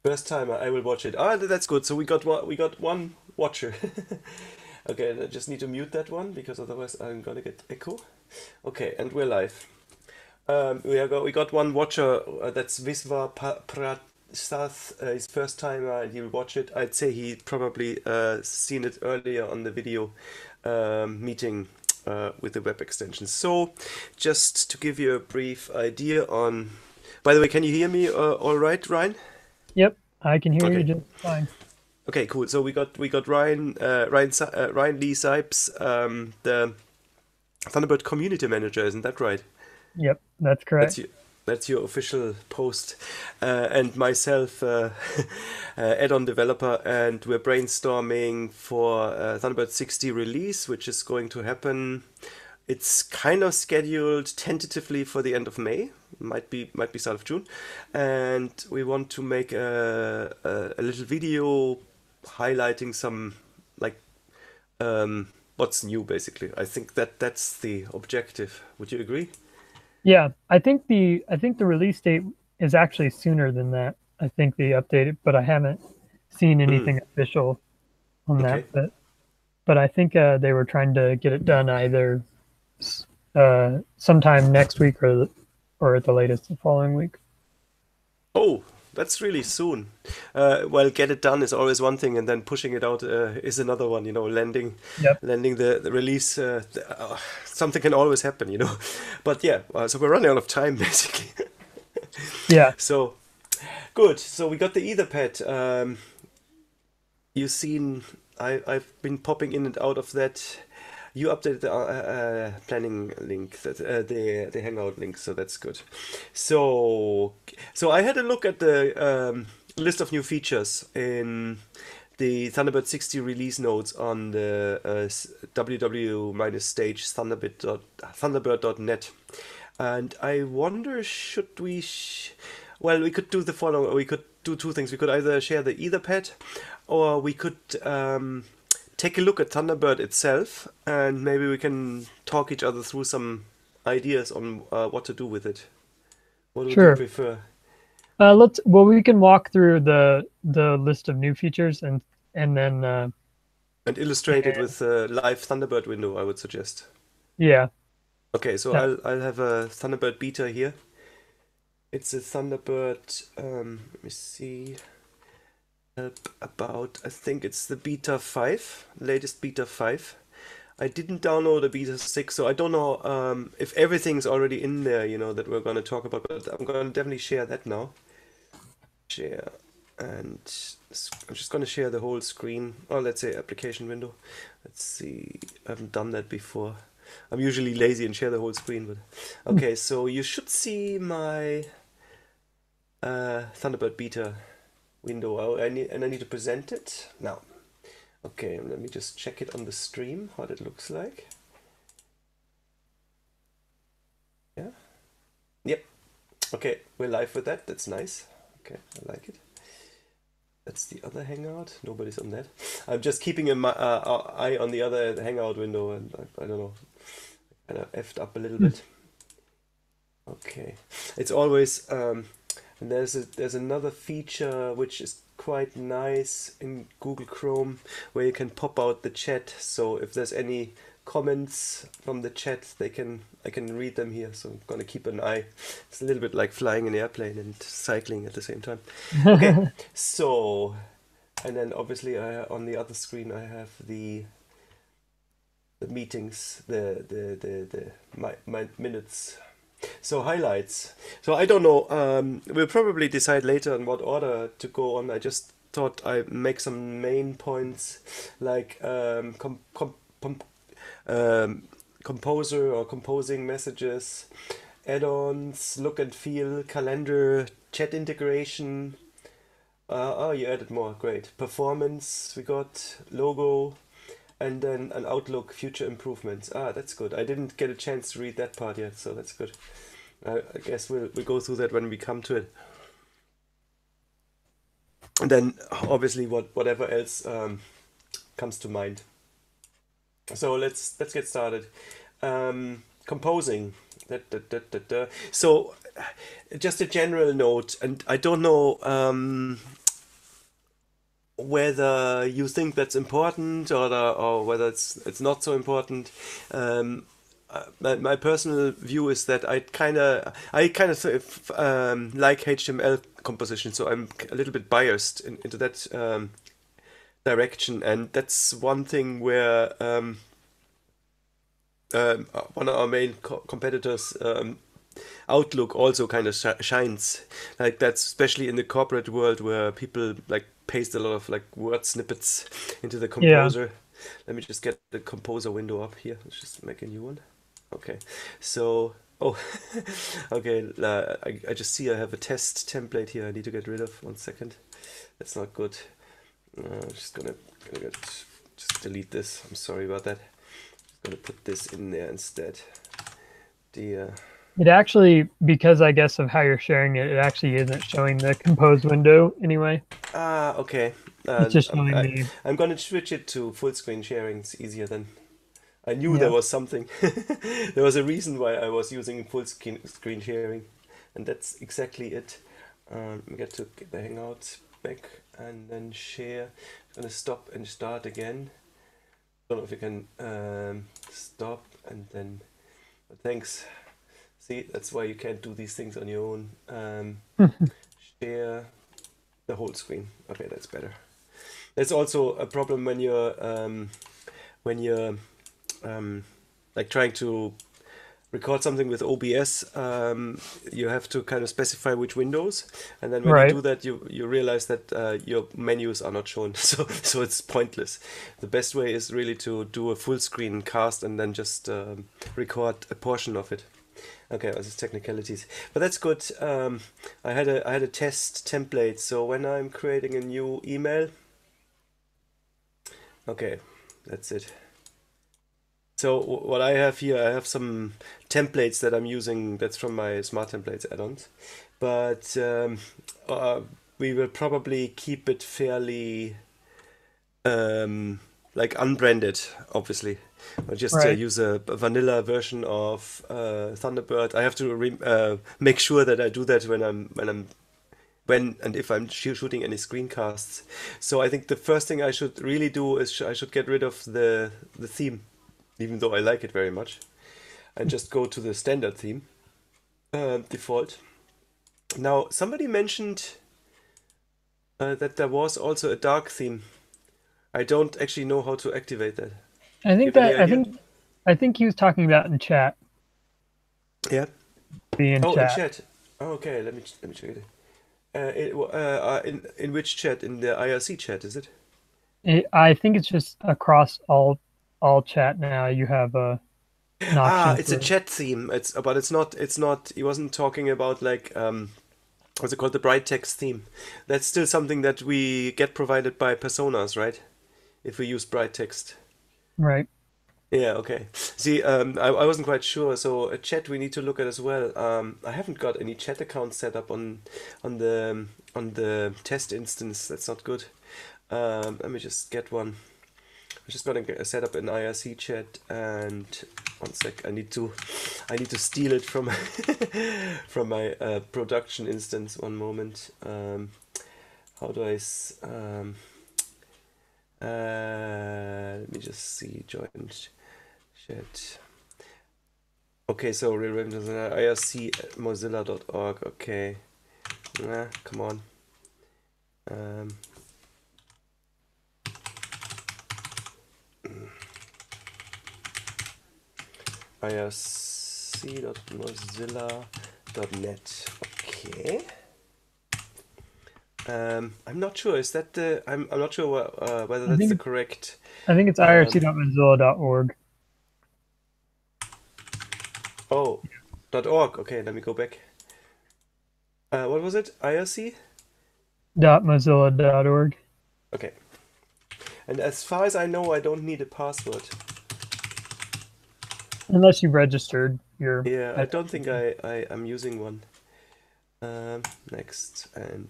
First time I will watch it. Ah, that's good. So we got one watcher. Okay, I just need to mute that one because otherwise I'm gonna get echo. Okay, and we're live. We got one watcher. That's Visva Prasad. His first time he'll watch it. I'd say he probably seen it earlier on the video meeting with the web extension. So, just to give you a brief idea on. By the way, can you hear me all right, Ryan? Yep, I can hear you Okay. just fine. Okay, cool. So we got Ryan Lee Sipes, the Thunderbird community manager, isn't that right? Yep, that's That's correct. you. That's your official post, and myself, add-on developer, and we're brainstorming for Thunderbird 60 release, which is going to happen. It's kind of scheduled tentatively for the end of May, might be start of June, and we want to make a little video highlighting some like what's new basically. I think that's the objective. Would you agree? Yeah, I think the release date is actually sooner than that. I think they updated, but I haven't seen Mm, anything official on that. okay. But I think they were trying to get it done either sometime next week or at the latest the following week. Oh, that's really soon. Well, get it done is always one thing, and then pushing it out is another one. Landing, Yep. landing the release. Something can always happen. But yeah, so we're running out of time basically. Yeah. So good. So we got the etherpad. You've seen. I've been popping in and out of that. You updated the planning link, the Hangout link, so that's good. So I had a look at the list of new features in the Thunderbird 60 release notes on the www-stage thunderbird.net, and I wonder should we well, we could do the following. We could do two things. We could either share the Etherpad, or we could take a look at Thunderbird itself, and maybe we can talk each other through some ideas on what to do with it. What would you Sure. prefer? We can walk through the list of new features and then And illustrate it with a live Thunderbird window, I would suggest. yeah. Okay, so That, I'll have a Thunderbird beta here. It's a Thunderbird. Let me see. About I think it's the beta 5, latest beta 5. I didn't download the beta 6, so I don't know if everything's already in there, that we're going to talk about, but I'm going to definitely share that now. Share, and I'm just going to share the whole screen, or let's say application window. Let's see, I haven't done that before. I'm usually lazy and share the whole screen, but okay, so you should see my Thunderbird beta window. And I need to present it now. Okay, let me just check it on the stream, how it looks like. Yeah. Yep. Okay, we're live with that. That's nice. Okay, I like it. That's the other Hangout. Nobody's on that. I'm just keeping an eye on the other Hangout window, and I don't know, kind of effed up a little bit. Okay, it's always and there's another feature which is quite nice in Google Chrome where you can pop out the chat. So if there's any comments from the chat, I can read them here. So I'm gonna keep an eye. It's a little bit like flying an airplane and cycling at the same time. Okay, so and then obviously on the other screen I have the meetings, the my minutes. So highlights. So I don't know. We'll probably decide later on what order to go on. I just thought I'd make some main points, like um, composer or composing messages, add-ons, look and feel, calendar, chat integration. Oh, you added more. Great. Performance. We got logo. And then an outlook, future improvements. Ah, that's good. I didn't get a chance to read that part yet, so that's good. I guess we'll go through that when we come to it. And then obviously whatever else comes to mind. So let's get started. Composing. So just a general note, and I don't know. whether you think that's important or whether it's not so important. My personal view is that I kind of like HTML composition, so I'm a little bit biased into that direction, and that's one thing where one of our main competitors, Outlook, also kind of shines. Like that's especially in the corporate world where people like paste a lot of like word snippets into the Yeah. composer. Let me just get the composer window up here. Let's just make a new one. Okay, so oh, okay. I just see I have a test template here. I need to get rid of. 1 second. That's not good. Just gonna just delete this. I'm sorry about that. Gonna put this in there instead. The It actually, because I guess of how you're sharing it, it actually isn't showing the compose window anyway. okay. It's just showing the. I'm gonna switch it to full screen sharing. It's easier then. I knew there Yeah. was something. There was a reason why I was using full screen sharing, and that's exactly it. We get to get the Hangout back and then share. I'm gonna stop and start again. Don't know if you can stop and then. But thanks. See, that's why you can't do these things on your own. Share the whole screen. Okay, that's better. There's also a problem when you're like trying to record something with OBS. You have to kind of specify which windows, and then when you Right. do that, you realize that your menus are not shown, so it's pointless. The best way is really to do a full screen cast and then just record a portion of it. Okay, this is technicalities, but that's good. I had a test template, so when I'm creating a new email, okay, that's it. So what I have here, I have some templates that I'm using. That's from my Smart Templates add-ons, but we will probably keep it fairly like unbranded, obviously. I'll just Right. use a vanilla version of Thunderbird. I have to make sure that I do that when and if I'm shooting any screencasts. So I think the first thing I should really do is I should get rid of the theme, even though I like it very much, and just go to the standard theme default. Now somebody mentioned that there was also a dark theme. I don't actually know how to activate that. I Do you think have any that I idea? think I think he was talking about in chat. Yeah. Be in Oh, in chat. chat. Oh, okay, let me check it. In which chat? In the IRC chat, is it? I think it's just across all chat now. You have an Ah, option it's a for. chat theme. But it's not. He wasn't talking about like what's it called, the bright text theme. That's still something that we get provided by personas, right? If we use bright text. Right. Yeah, okay. See, I wasn't quite sure. So a chat we need to look at as well. I haven't got any chat account set up on the test instance. That's not good. Let me just get one. I'm just gonna set up an IRC chat, and 1 sec. I need to steal it from from my production instance. One moment. How do let me just see. Join chat. Okay, so IRC at mozilla.org. Okay. Come on. Um, irc.mozilla.net. Okay. I'm not sure. Is that the? I'm not sure whether I that's the think correct. I think it's Um, irc.mozilla.org. oh, .org. Okay, let me go back. What was it? IRC. .mozilla.org. Okay. And as far as I know, I don't need a password. Unless you registered your Yeah, I don't think identity. I am using one. Next and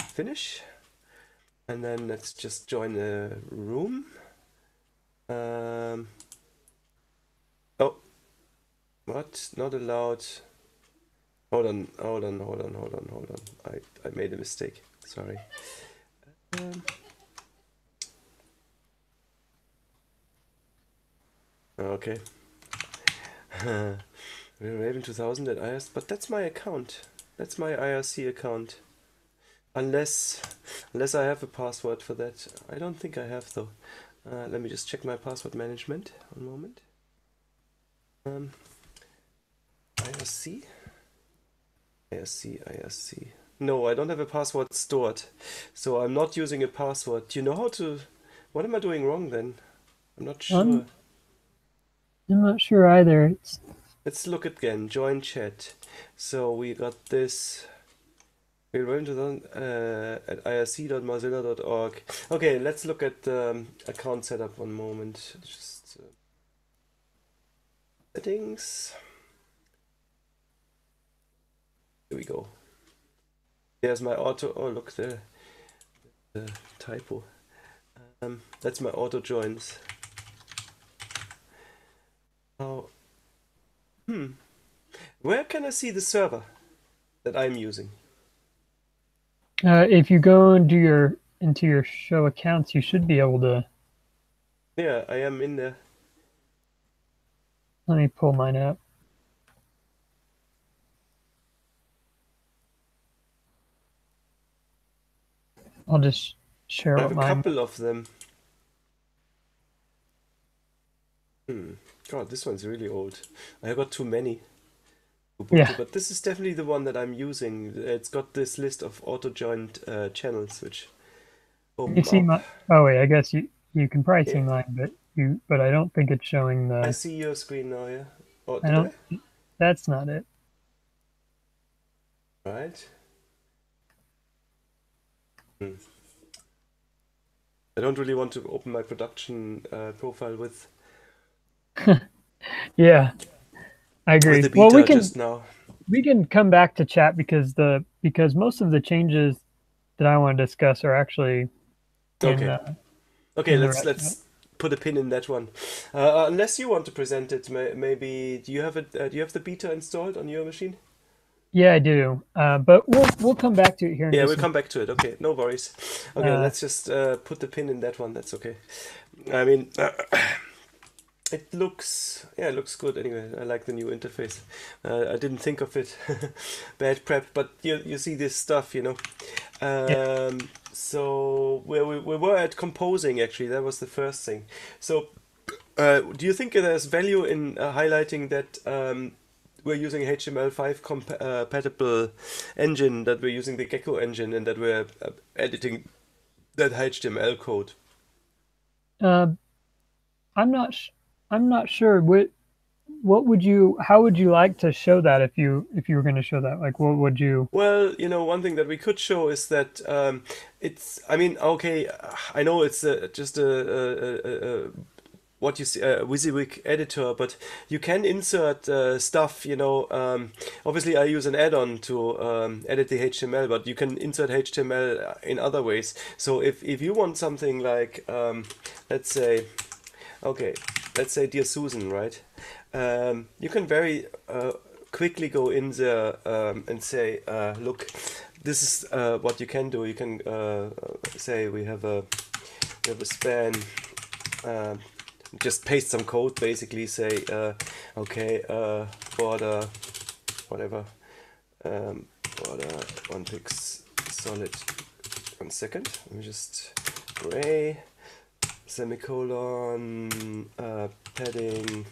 finish. And then let's just join the room. Oh, what? Not allowed. Hold on. I made a mistake. Sorry. Um, Okay. Raven 2000 at IRC, but that's my account. That's my IRC account. Unless I have a password for that. I don't think I have though. Let me just check my password management. One moment. IRC? IRC. No, I don't have a password stored. So I'm not using a password. Do you know how to... What am I doing wrong then? I'm not sure. I'm not sure either. Let's look again. Join chat. So we got this. We're going to at irc.mozilla.org. Okay, let's look at account setup one moment. Just settings. Here we go. There's my auto. Oh, look there. The typo. That's my auto joins. Oh. Where can I see the server that I'm using? If you go into your show accounts, you should be able to. Yeah, I am in there. Let me pull mine up. I'll just share I have a mine. couple of them. God, this one's really old. I got too many. Yeah. But this is definitely the one that I'm using. It's got this list of auto-joined channels, which You see my? Oh wait, I guess you can probably see Yeah. mine, but I don't think it's showing I the. see your screen now, yeah? Oh, I did don't. That's not it. Right. I don't really want to open my production profile with Yeah, I agree. the Well, beta just now. we can come back to chat because most of the changes that I want to discuss are actually in Okay. Okay, in the let's put a pin in that one. Unless you want to present it, maybe do you have it? Do you have the beta installed on your machine? Yeah, I do. But we'll come back to it here. Yeah, we'll come back to it. Okay, no worries. Okay, let's just put the pin in that one. That's okay. I mean, it looks good anyway. I like the new interface. I didn't think of it. Bad prep, but you see this stuff, you know. So we were at composing actually. That was the first thing. So do you think there's value in highlighting that we're using HTML5 compatible engine, that we're using the Gecko engine, and that we're editing that HTML code? I'm not sure how would you like to show that if you were going to show that? Like, what would you? Well, one thing that we could show is that it's. I mean, okay, I know it's just a what you see, WYSIWYG editor, but you can insert stuff. Obviously, I use an add-on to edit the HTML, but you can insert HTML in other ways. So if you want something like, let's say, Dear Susan, right? You can very quickly go in there and say, look, this is what you can do. You can say we have a span. Just paste some code, basically say, okay, border, whatever, border 1 pix solid. 1 second. Let me just gray. Semicolon, padding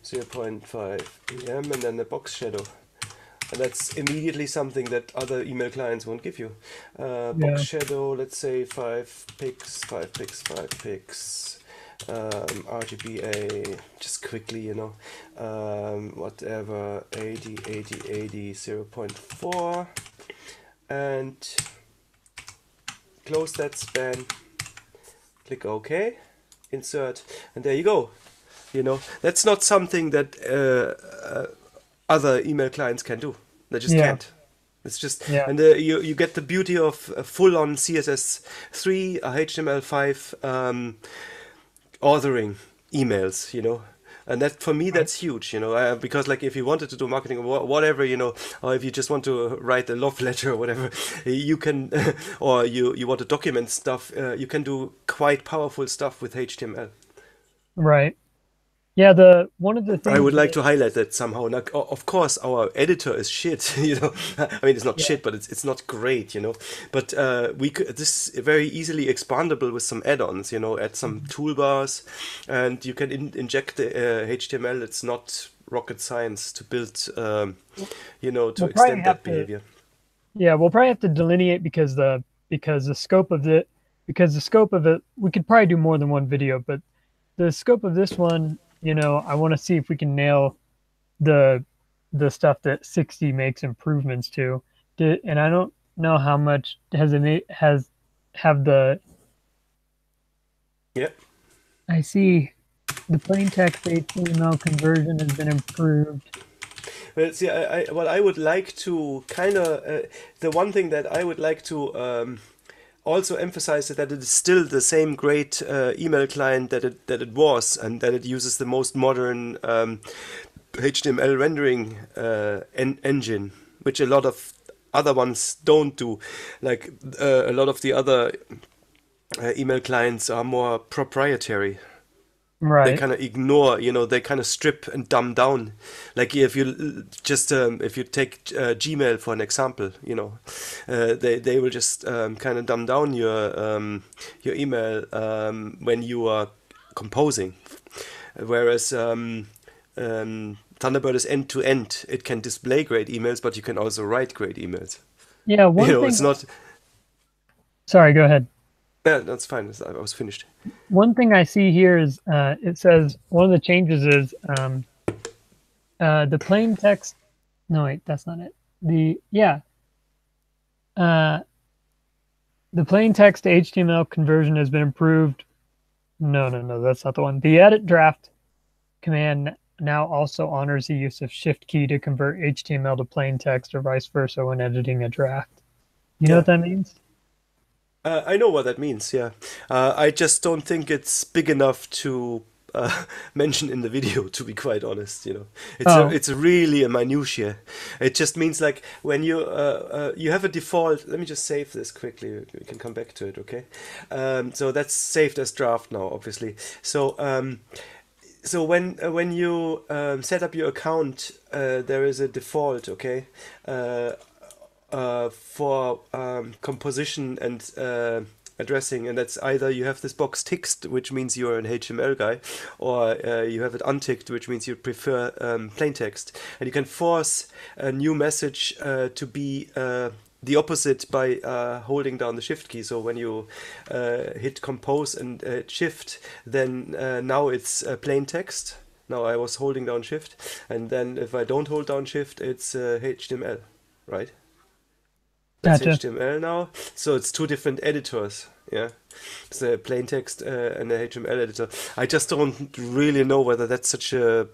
0.5 em, and then the box shadow. And that's immediately something that other email clients won't give you. Box shadow, let's say 5 pix, RGBA, just quickly, whatever, 80, 0.4, and close that span. Click OK, insert, and there you go. That's not something that other email clients can do. They just can't. It's just, and you get the beauty of full-on CSS3, HTML5 authoring emails, and that for me that's huge, because like if you wanted to do marketing or whatever, or if you just want to write a love letter or whatever, you can, or you want to document stuff, you can do quite powerful stuff with HTML. Right. Yeah, the one of the I things would like that to highlight that somehow. Now, of course, our editor is shit. I mean, it's not yeah, shit, but it's not great. But we could this is very easily expandable with some add-ons. Add some mhm. toolbars, and you can inject the HTML. It's not rocket science to build, to We'll probably extend have that to behavior. yeah, we'll probably have to delineate because the scope of it we could probably do more than one video, but the scope of this one, I want to see if we can nail the the stuff that 60 makes improvements to. And I don't know how much has have the Yeah. I see the plain text HTML conversion has been improved. Well, see, what I would like to kind of the one thing that I would like to also emphasize that it is still the same great email client that it was, and that it uses the most modern HTML rendering engine, which a lot of other ones don't do. Like a lot of the other email clients are more proprietary. They Right. kind of ignore, they kind of strip and dumb down. Like if you take Gmail for an example, they will just kind of dumb down your email when you are composing. Whereas Thunderbird is end to end. It can display great emails, but you can also write great emails. Yeah, It's not. sorry, go ahead. Yeah, that's fine. I was finished. One thing I see here is it says one of the changes is the plain text. No, wait, that's not it. Uh, the plain text to HTML conversion has been improved. No, no, no, that's not the one. The edit draft command now also honors the use of Shift key to convert HTML to plain text or vice versa when editing a draft. You know Yeah. what that means? I know what that means, yeah. I just don't think it's big enough to mention in the video, to be quite honest. Oh, It's really a minutiae. It just means like when you have a default. Let me just save this quickly. We can come back to it, okay? So that's saved as draft now, obviously. So when you set up your account, there is a default, okay? For composition and addressing, and that's either you have this box ticked, which means you're an HTML guy, or you have it unticked, which means you prefer plain text. And you can force a new message to be the opposite by holding down the shift key. So when you hit compose and shift, then now it's plain text. Now I was holding down shift, and then if I don't hold down shift, it's HTML, right? That's gotcha. HTML now. So it's two different editors. Yeah, it's a plain text and a HTML editor. I just don't really know whether that's such a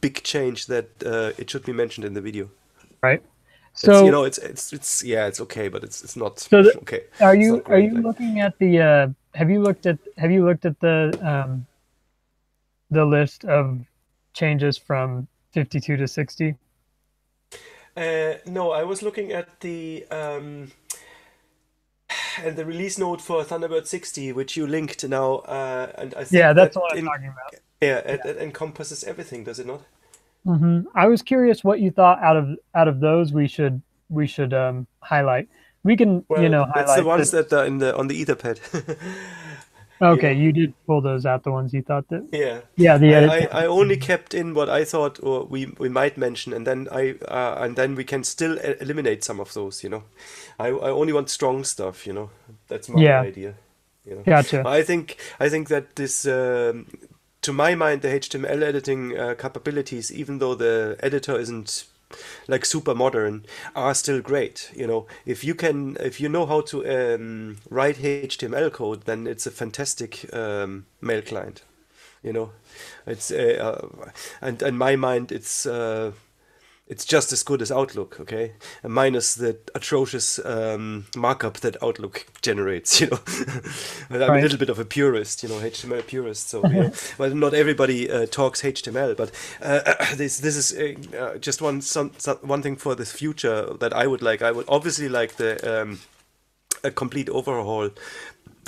big change that it should be mentioned in the video. Right. It's So, it's yeah, it's okay, but it's not so okay. are It's you not great. Like looking at the have you looked at the list of changes from 52 to 60? no, I was looking at the and the release note for Thunderbird 60, which you linked now, and I Yeah, think that's that the one I'm in talking about. yeah, Yeah. it encompasses everything, does it not? I was curious what you thought out of those we should highlight. We can, Well, that's the highlight ones the that are in the on the etherpad. you okay, know you did pull those out, the ones you thought that yeah, yeah, the edit I tab. only kept in what I thought or we might mention, and then we can still eliminate some of those. I only want strong stuff. That's my Yeah, idea. gotcha. I think that this to my mind the HTML editing capabilities, even though the editor isn't like super modern, are still great. If you know how to write HTML code, then it's a fantastic mail client. You know, it's and in my mind it's just as good as Outlook, okay? Minus the atrocious markup that Outlook generates, But I'm a Right. little bit of a purist, HTML purist. So, well, not everybody talks HTML, but this is just one thing for the future that I would like. I would obviously like the a complete overhaul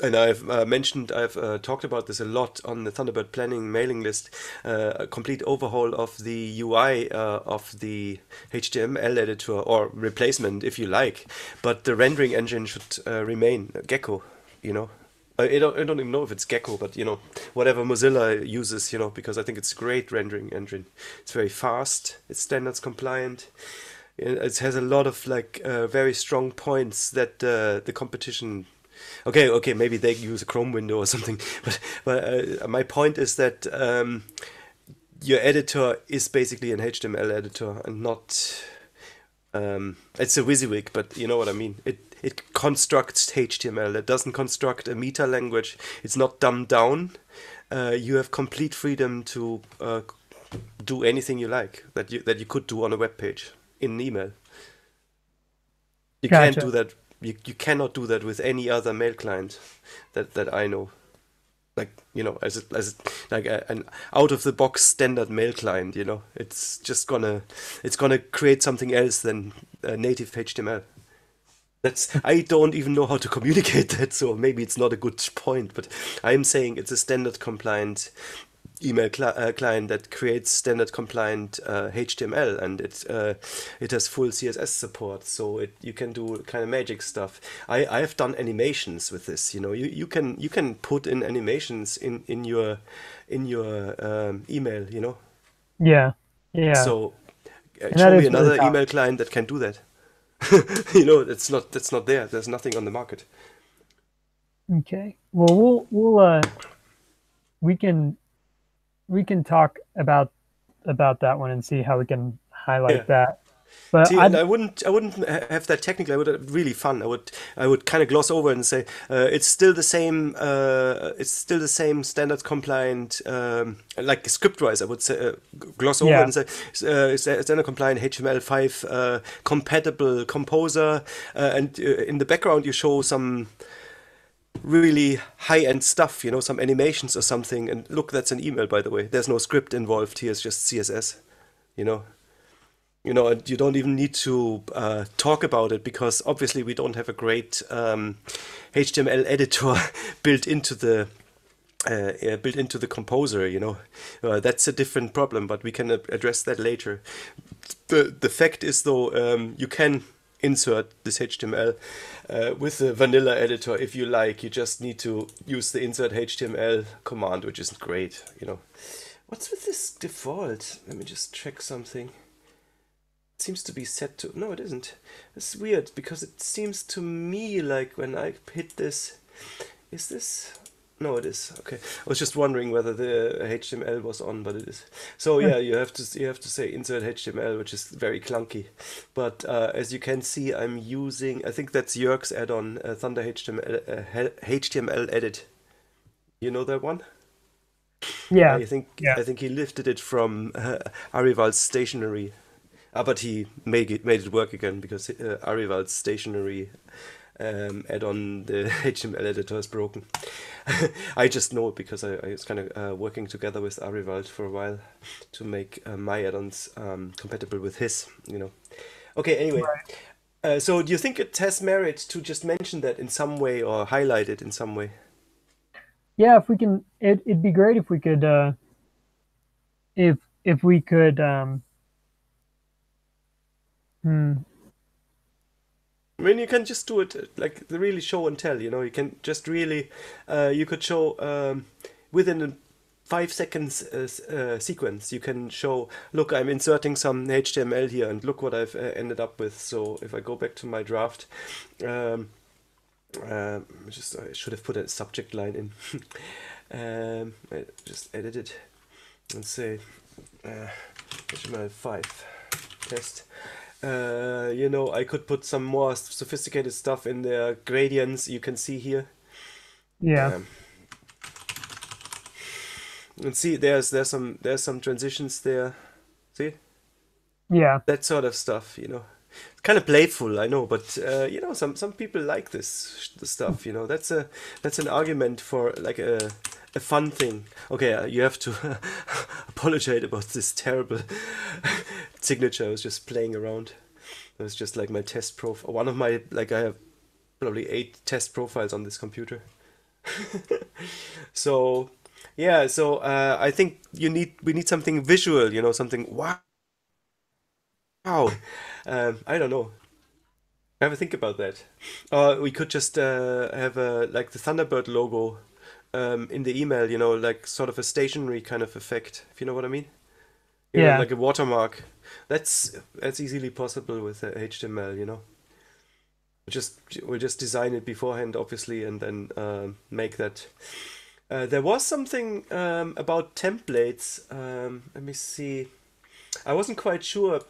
and I've mentioned, I've talked about this a lot on the Thunderbird planning mailing list, a complete overhaul of the UI of the HTML editor, or replacement if you like, but the rendering engine should remain Gecko, you know. I don't even know if it's Gecko, but whatever Mozilla uses, because I think it's a great rendering engine. It's very fast, it's standards compliant. It has a lot of like very strong points that the competition. Okay, maybe they use a Chrome window or something, but my point is that your editor is basically an HTML editor and not. It's a WYSIWYG, but you know what I mean. It constructs HTML. It doesn't construct a meta language. It's not dumbed down. You have complete freedom to do anything you like that you could do on a web page in an email. You can't Gotcha. do that. You cannot do that with any other mail client that I know. Like like an out of the box standard mail client. It's gonna create something else than native HTML. I don't even know how to communicate that, so maybe it's not a good point, but I'm saying it's a standard compliant email client that creates standard compliant HTML, and it has full CSS support, so you can do kind of magic stuff. I've done animations with this. You can put in animations in your email. Yeah. Yeah. So And that show me is really another powerful. email client that can do that. That's not there. There's nothing on the market. Okay. Well, we can we can talk about that one and see how we can Yeah. highlight that. But See, and I wouldn't have that technically. I would have really fun. I would kind of gloss over and say it's still the same. It's still the same standard compliant, like script-wise. I would say gloss over yeah, and say standard compliant HTML5 compatible composer, and in the background you show some really high-end stuff. Some animations or something. And look, that's an email, by the way. There's no script involved here. It's just CSS. You know. And you don't even need to talk about it, because obviously we don't have a great HTML editor built into the composer. That's a different problem, but we can address that later. The fact is, though, you can insert this HTML with the vanilla editor if you like. You just need to use the insert HTML command, which isn't great. What's with this default? Let me just check something. Seems to be set to. No, it isn't. It's weird, because it seems to me like when I hit this. Is this? No, it is. Okay. I was just wondering whether the HTML was on, but it is. So uh, yeah, you have to say insert HTML, which is very clunky. But as you can see, I'm using. I think that's Jörg's add-on, Thunder HTML edit. You know that one? yeah, I think yeah. I think he lifted it from Arivald's stationery. But he made it work again, because Arivald's stationery add-on, the HTML editor, is broken. I just know it because I was kind of working together with Arivald for a while to make my add-ons compatible with his. Okay, anyway. Right. So do you think it has merit to just mention that in some way, or highlight it in some way? Yeah, if we can, it'd be great if we could, if we could, hmm, I mean, you can just do it like the really show and tell. You can just really, you could show within a 5 seconds sequence. You can show, look, I'm inserting some HTML here, and look what I've ended up with. So if I go back to my draft, um, I should have put a subject line in. I just edit it and say HTML5 test. I could put some more sophisticated stuff in there. Gradients, you can see here. yeah, Um, and see, there's some transitions there. See, yeah, that sort of stuff. It's kind of playful, I know, but some people like this stuff. That's an argument for like a fun thing. Okay, you have to apologize about this terrible signature. I was just playing around. It was just like my test profile. One of my, like, I have probably 8 test profiles on this computer. So yeah, so I think we need something visual, you know, something wow. I don't know. Have a think about that. We could just have a like the Thunderbird logo in the email, you know, like sort of a stationary kind of effect, if you know what I mean. You know, Yeah, like a watermark. That's easily possible with HTML, you know. We'll just design it beforehand, obviously, and then make that. There was something about templates. Let me see. I wasn't quite sure.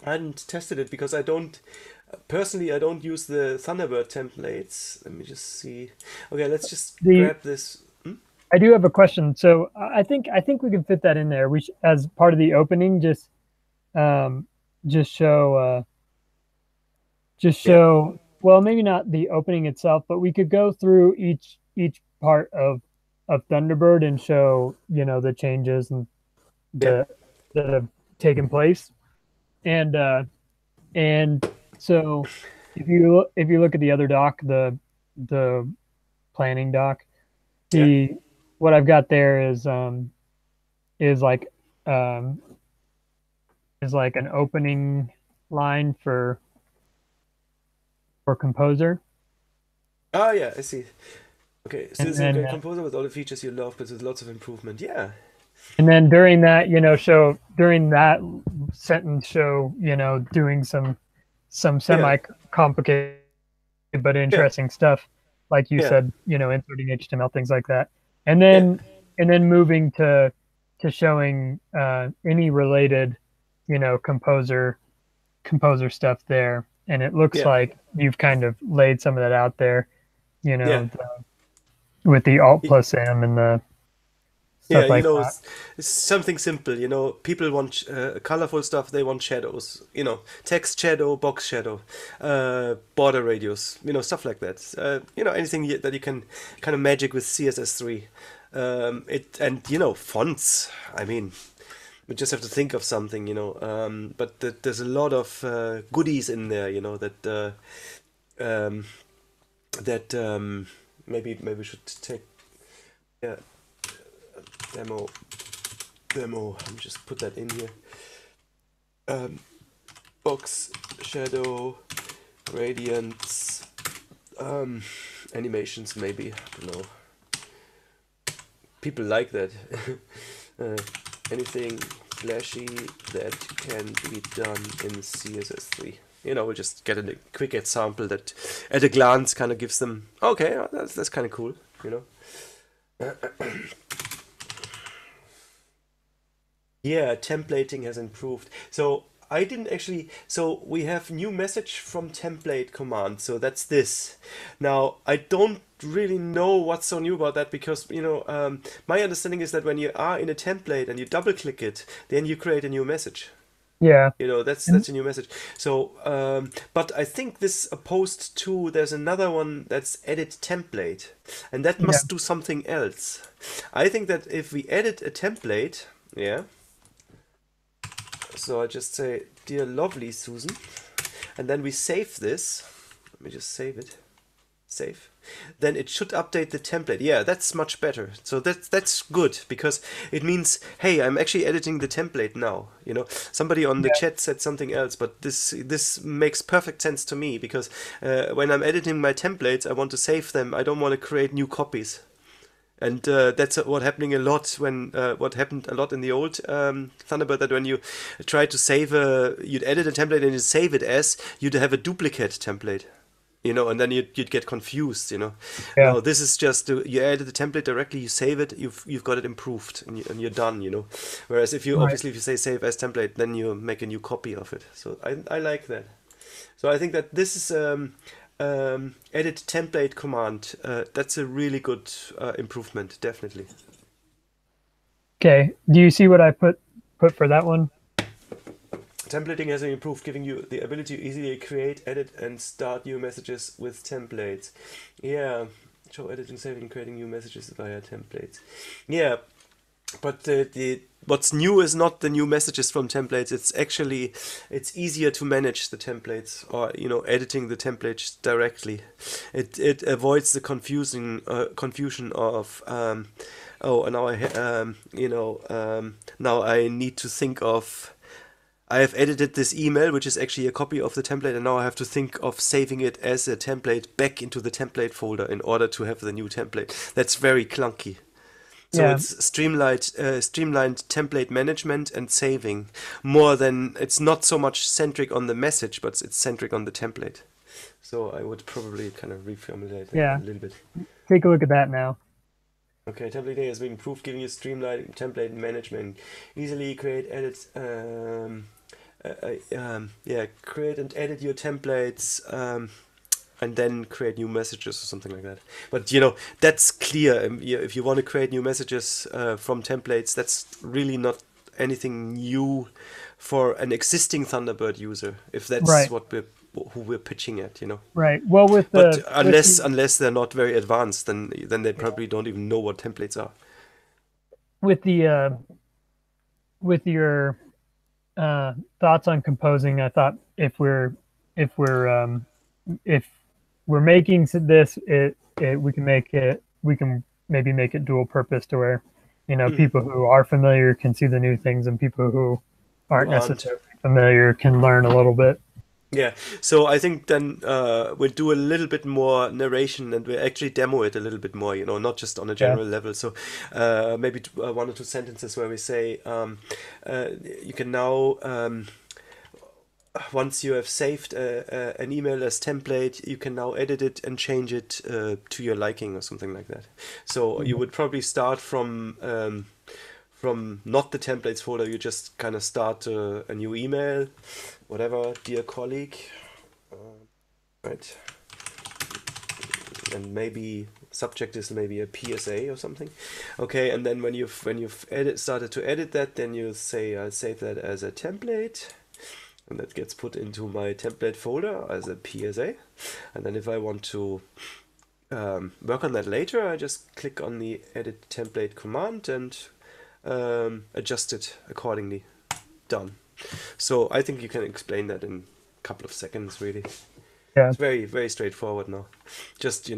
I hadn't tested it because I don't personally. I don't use the Thunderbird templates. Let me just see. Okay, let's just the grab this. Hmm? I do have a question. So I think we can fit that in there. As part of the opening, um, just show just Yeah, show. Well, maybe not the opening itself, but we could go through each part of Thunderbird and show the changes and yeah, the that have taken place. And and so if you look at the other doc, the planning doc, yeah. the what I've got there is like um is like an opening line for composer, Ah, yeah. I see. Okay, and still a then composer with all the features you love, but with lots of improvement. Yeah, during that show during that sentence show doing some yeah, semi complicated but yeah, interesting stuff, like you yeah, said, inserting HTML, things like that, yeah, and then moving to showing any related composer stuff there. And it looks yeah, like you've kind of laid some of that out there, yeah. with the Alt plus M and the Yeah, stuff you like know, that. it's something simple. You know, people want colorful stuff. They want shadows. You know, text shadow, box shadow, border radius. You know, stuff like that. You know, anything that you can kind of magic with CSS3. It and you know fonts. I mean, we just have to think of something. You know, but there's a lot of goodies in there. You know um, that maybe we should take yeah demo demo. Let me just put that in here. Um, box shadow gradients um, animations maybe. I don't know. People like that. uh, anything flashy that can be done in CSS3. You know, we'll just get a quick example that at a glance kind of gives them, okay, that's kind of cool, you know. Yeah, templating has improved. So I didn't actually. So we have new message from template command. So that's this. Now I don't really know what's so new about that because my understanding is that when you are in a template and you double click it, then you create a new message. Yeah. You know, And that's a new message. So, but I think this opposed to there's another one that's edit template, and that yeah. must do something else. I think that if we edit a template, yeah. So I just say, dear lovely Susan, and then we save this. Let me just save it. Save. Then it should update the template. Yeah, that's much better. So that's good because it means, hey, I'm actually editing the template now. You know, somebody on the Yeah. chat said something else, but this makes perfect sense to me because when I'm editing my templates, I want to save them. I don't want to create new copies. And that's what happening a lot when what happened a lot in the old Thunderbird that when you try to save you'd edit a template and you save it as you'd have a duplicate template, you know, and then you'd get confused, you know. Yeah. No, this is just you edit the template directly, you save it, you've got it improved, and you're done, you know. Whereas if you Right. obviously if you say save as template, then you make a new copy of it. So I like that. So I think that this is edit template command. That's a really good improvement, definitely. Okay. Do you see what I put for that one? Templating has improved, giving you the ability to easily create, edit, and start new messages with templates. Yeah, show editing, saving, creating new messages via templates. Yeah, But the what's new is not the new messages from templates. It's actually it's easier to manage the templates, or editing the templates directly. It avoids the confusion of oh, now now I need to think of. I have edited this email, which is actually a copy of the template, and now I have to think of saving it as a template back into the template folder in order to have the new template. That's very clunky. So Yeah, it's streamlined template management and saving more than it's not so much centric on the message, but it's centric on the template. So I would probably kind of reformulate that yeah. a little bit. Take a look at that now. Okay, template data has been improved, giving you streamlined template management. Easily create, edit, yeah, create and edit your templates. And then create new messages or something like that. But that's clear. If you want to create new messages from templates, that's really not anything new for an existing Thunderbird user. If that's Right, what who we're pitching at. right. Well, with But the unless they're not very advanced, then they yeah, probably don't even know what templates are. with the with your thoughts on composing, I thought if we're if we're making this, we can make it, we can maybe make it dual purpose to where Mhm. people who are familiar can see the new things, and people who Who aren't aren't. necessarily familiar can learn a little bit. Yeah, so I think then we'll do a little bit more narration and we'll actually demo it a little bit more, not just on a Yeah, general level. So maybe one or two sentences where we say you can now, once you have saved an email as template, you can now edit it and change it to your liking or something like that. So you would probably start from not the templates folder. You just kind of start a new email, whatever, dear colleague, right? And maybe subject is maybe a PSA or something. Okay, and then when you've started to edit that, then you say I'll save that as a template, and that gets put into my template folder as a PSA. And then if I want to work on that later, I just click on the edit template command and adjust it accordingly. Done. So I think you can explain that in a couple of seconds, really. yeah. It's very, very straightforward now. Just, I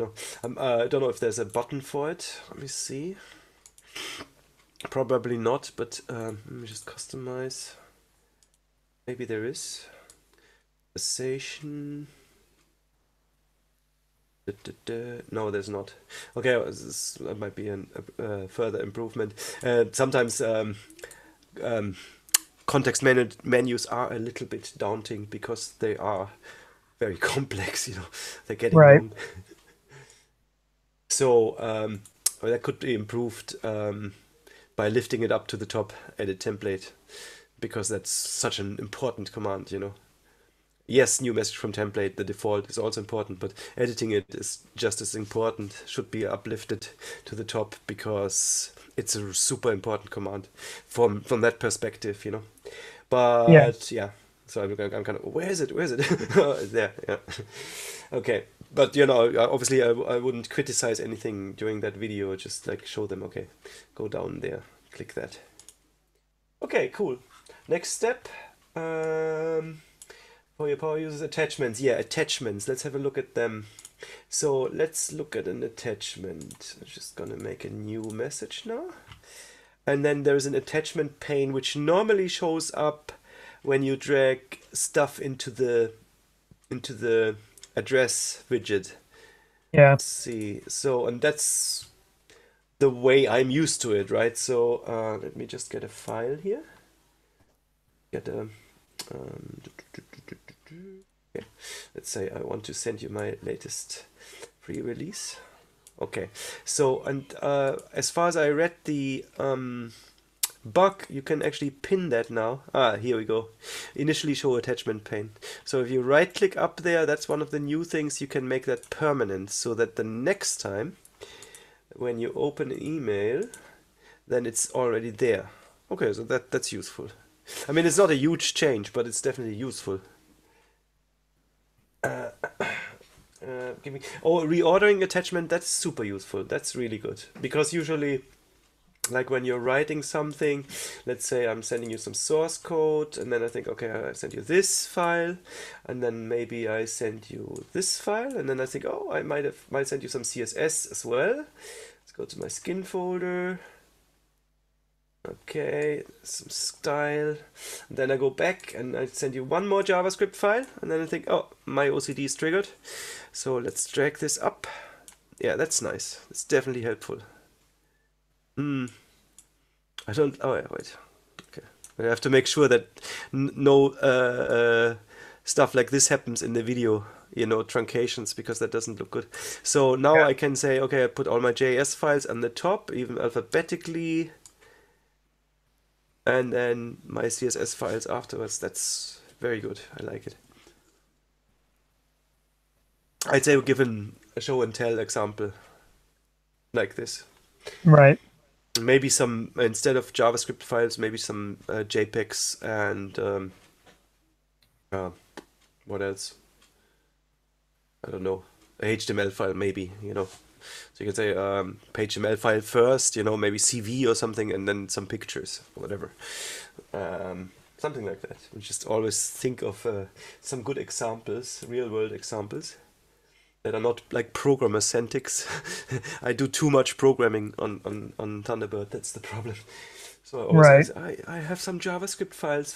don't know if there's a button for it. Let me see. Probably not, but let me just customize. Maybe there is. Conversation. No, there's not. Okay, that might be a further improvement. Sometimes context menus are a little bit daunting because they are very complex. They're getting Right. long. So well, that could be improved by lifting it up to the top, edit template, because that's such an important command. Yes, new message from template, the default is also important, but editing it is just as important, should be uplifted to the top because it's a super important command from that perspective. Yeah. But yeah, so I'm kind of, where is it? Where is it? There, yeah. Okay, but obviously I wouldn't criticize anything during that video, just like show them, okay, go down there, click that. Okay, cool. Next step. For your power users, attachments. Yeah, attachments. Let's have a look at them. So let's look at an attachment. I'm just gonna make a new message now. And then there's an attachment pane which normally shows up when you drag stuff into the address widget. Yeah. Let's see. So, and that's the way I'm used to it, right? So let me just get a file here. Get a okay. Let's say I want to send you my latest pre-release. Okay, so and as far as I read the bug, you can actually pin that now. Here we go. Initially show attachment pane. So if you right click up there, that's one of the new things. You can make that permanent so that the next time when you open an email, then it's already there. Okay, so that's useful. I mean, it's not a huge change, but it's definitely useful. Reordering attachment, that's super useful. That's really good because usually like when you're writing something, let's say I'm sending you some source code, and then I think, okay, I send you this file, and then maybe I send you this file, and then I think, oh, I might send you some CSS as well. Let's go to my skin folder. Okay, some style. And then I go back and I send you one more JavaScript file, and then I think, oh, my OCD is triggered. So let's drag this up. Yeah, that's nice. It's definitely helpful. I don't. Oh, yeah, wait. Okay. I have to make sure that no stuff like this happens in the video. You know, truncations, because that doesn't look good. So now I can say, okay, I put all my JS files on the top, even alphabetically, and then my CSS files afterwards. That's very good. I like it. I'd say we're given a show and tell example like this. Right. Maybe some, instead of JavaScript files, maybe some JPEGs and what else? I don't know. A HTML file, maybe, you know. So you can say HTML file first, you know, maybe CV or something, and then some pictures, whatever. Something like that. We just always think of some good examples, real world examples, that are not like programmer semantics. I do too much programming on Thunderbird, that's the problem. So I always say, I have some JavaScript files.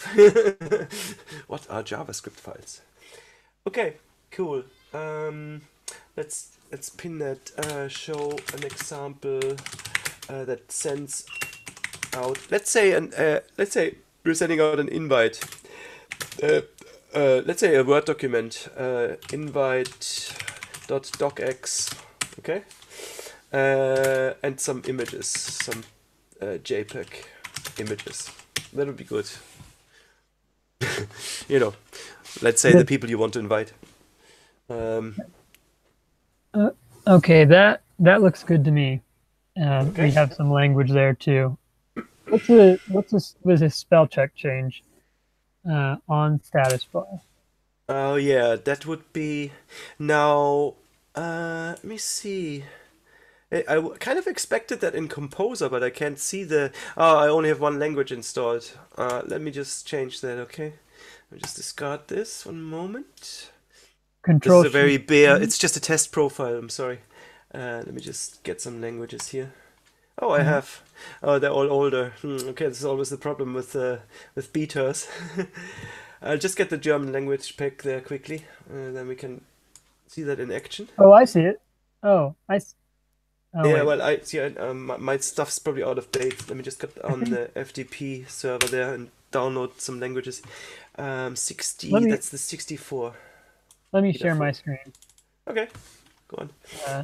What are JavaScript files? Okay, cool. Let's pin that, show an example that sends out, let's say we're sending out an invite. Let's say a Word document, invite.docx, okay? And some images, some JPEG images. That would be good. You know, let's say the people you want to invite. Okay, that looks good to me. Okay. We have some language there too. What's a spell check change on status bar? Oh yeah, that would be now. Let me see. I kind of expected that in Composer, but I can't see the. Oh, I only have one language installed. Let me just change that. Okay, let me just discard this. One moment. Control. This is a very bare. It's just a test profile. I'm sorry. Let me just get some languages here. Oh, I have. Oh, they're all older. Okay, this is always the problem with betas. I'll just get the German language pack there quickly, then we can see that in action. Oh, I see it. Oh, Oh, yeah, wait. well, I see. My stuff's probably out of date. Let me just get on the FTP server there and download some languages. 60. That's the 64. Let me share my screen. Okay, go on.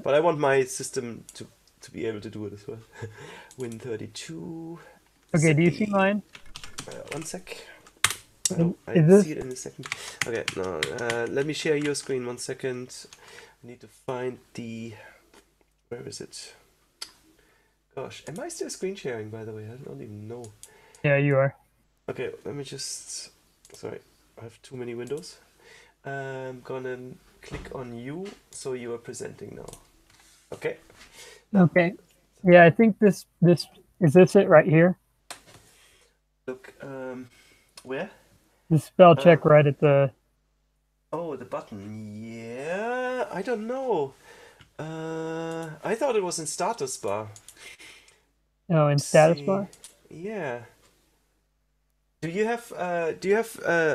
But I want my system to be able to do it as well. Win32. Okay, do you see mine? One sec. I see it in a second. Okay, no. Let me share your screen 1 second. I need to find the. Where is it? Gosh, am I still screen sharing, by the way? I don't even know. Yeah, you are. Okay, let me just. Sorry, I have too many windows. I'm gonna click on you, so you are presenting now. Okay. Okay. Yeah, I think this is this it right here. Look, where? The spell check right at the. Oh, the button. Yeah, I don't know. I thought it was in status bar. Oh, in status bar? Yeah. Do you have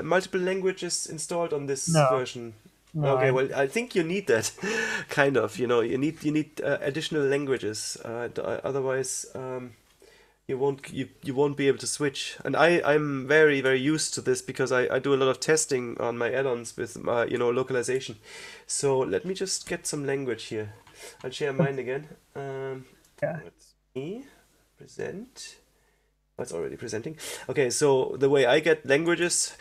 multiple languages installed on this version? No. Okay, well, I think you need that, kind of. You know, you need additional languages. Otherwise, you won't be able to switch. And I'm very, very used to this because I do a lot of testing on my add-ons with localization. So let me just get some language here. I'll share mine again. Let's see. Present. Oh, it's already presenting. Okay, so the way I get languages,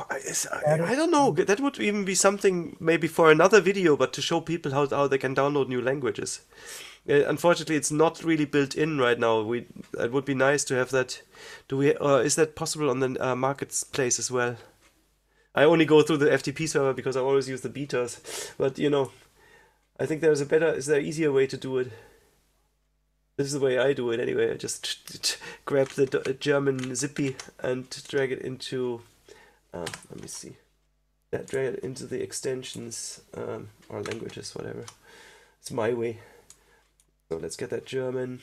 I don't know. That would even be something maybe for another video, but to show people how they can download new languages. Unfortunately, it's not really built in right now. It would be nice to have that. Is that possible on the marketplace as well? I only go through the FTP server because I always use the betas. But I think is there an easier way to do it? This is the way I do it anyway. I just grab the German zippy and drag it into, let me see. Yeah, drag it into the extensions or languages, whatever. It's my way. So let's get that German.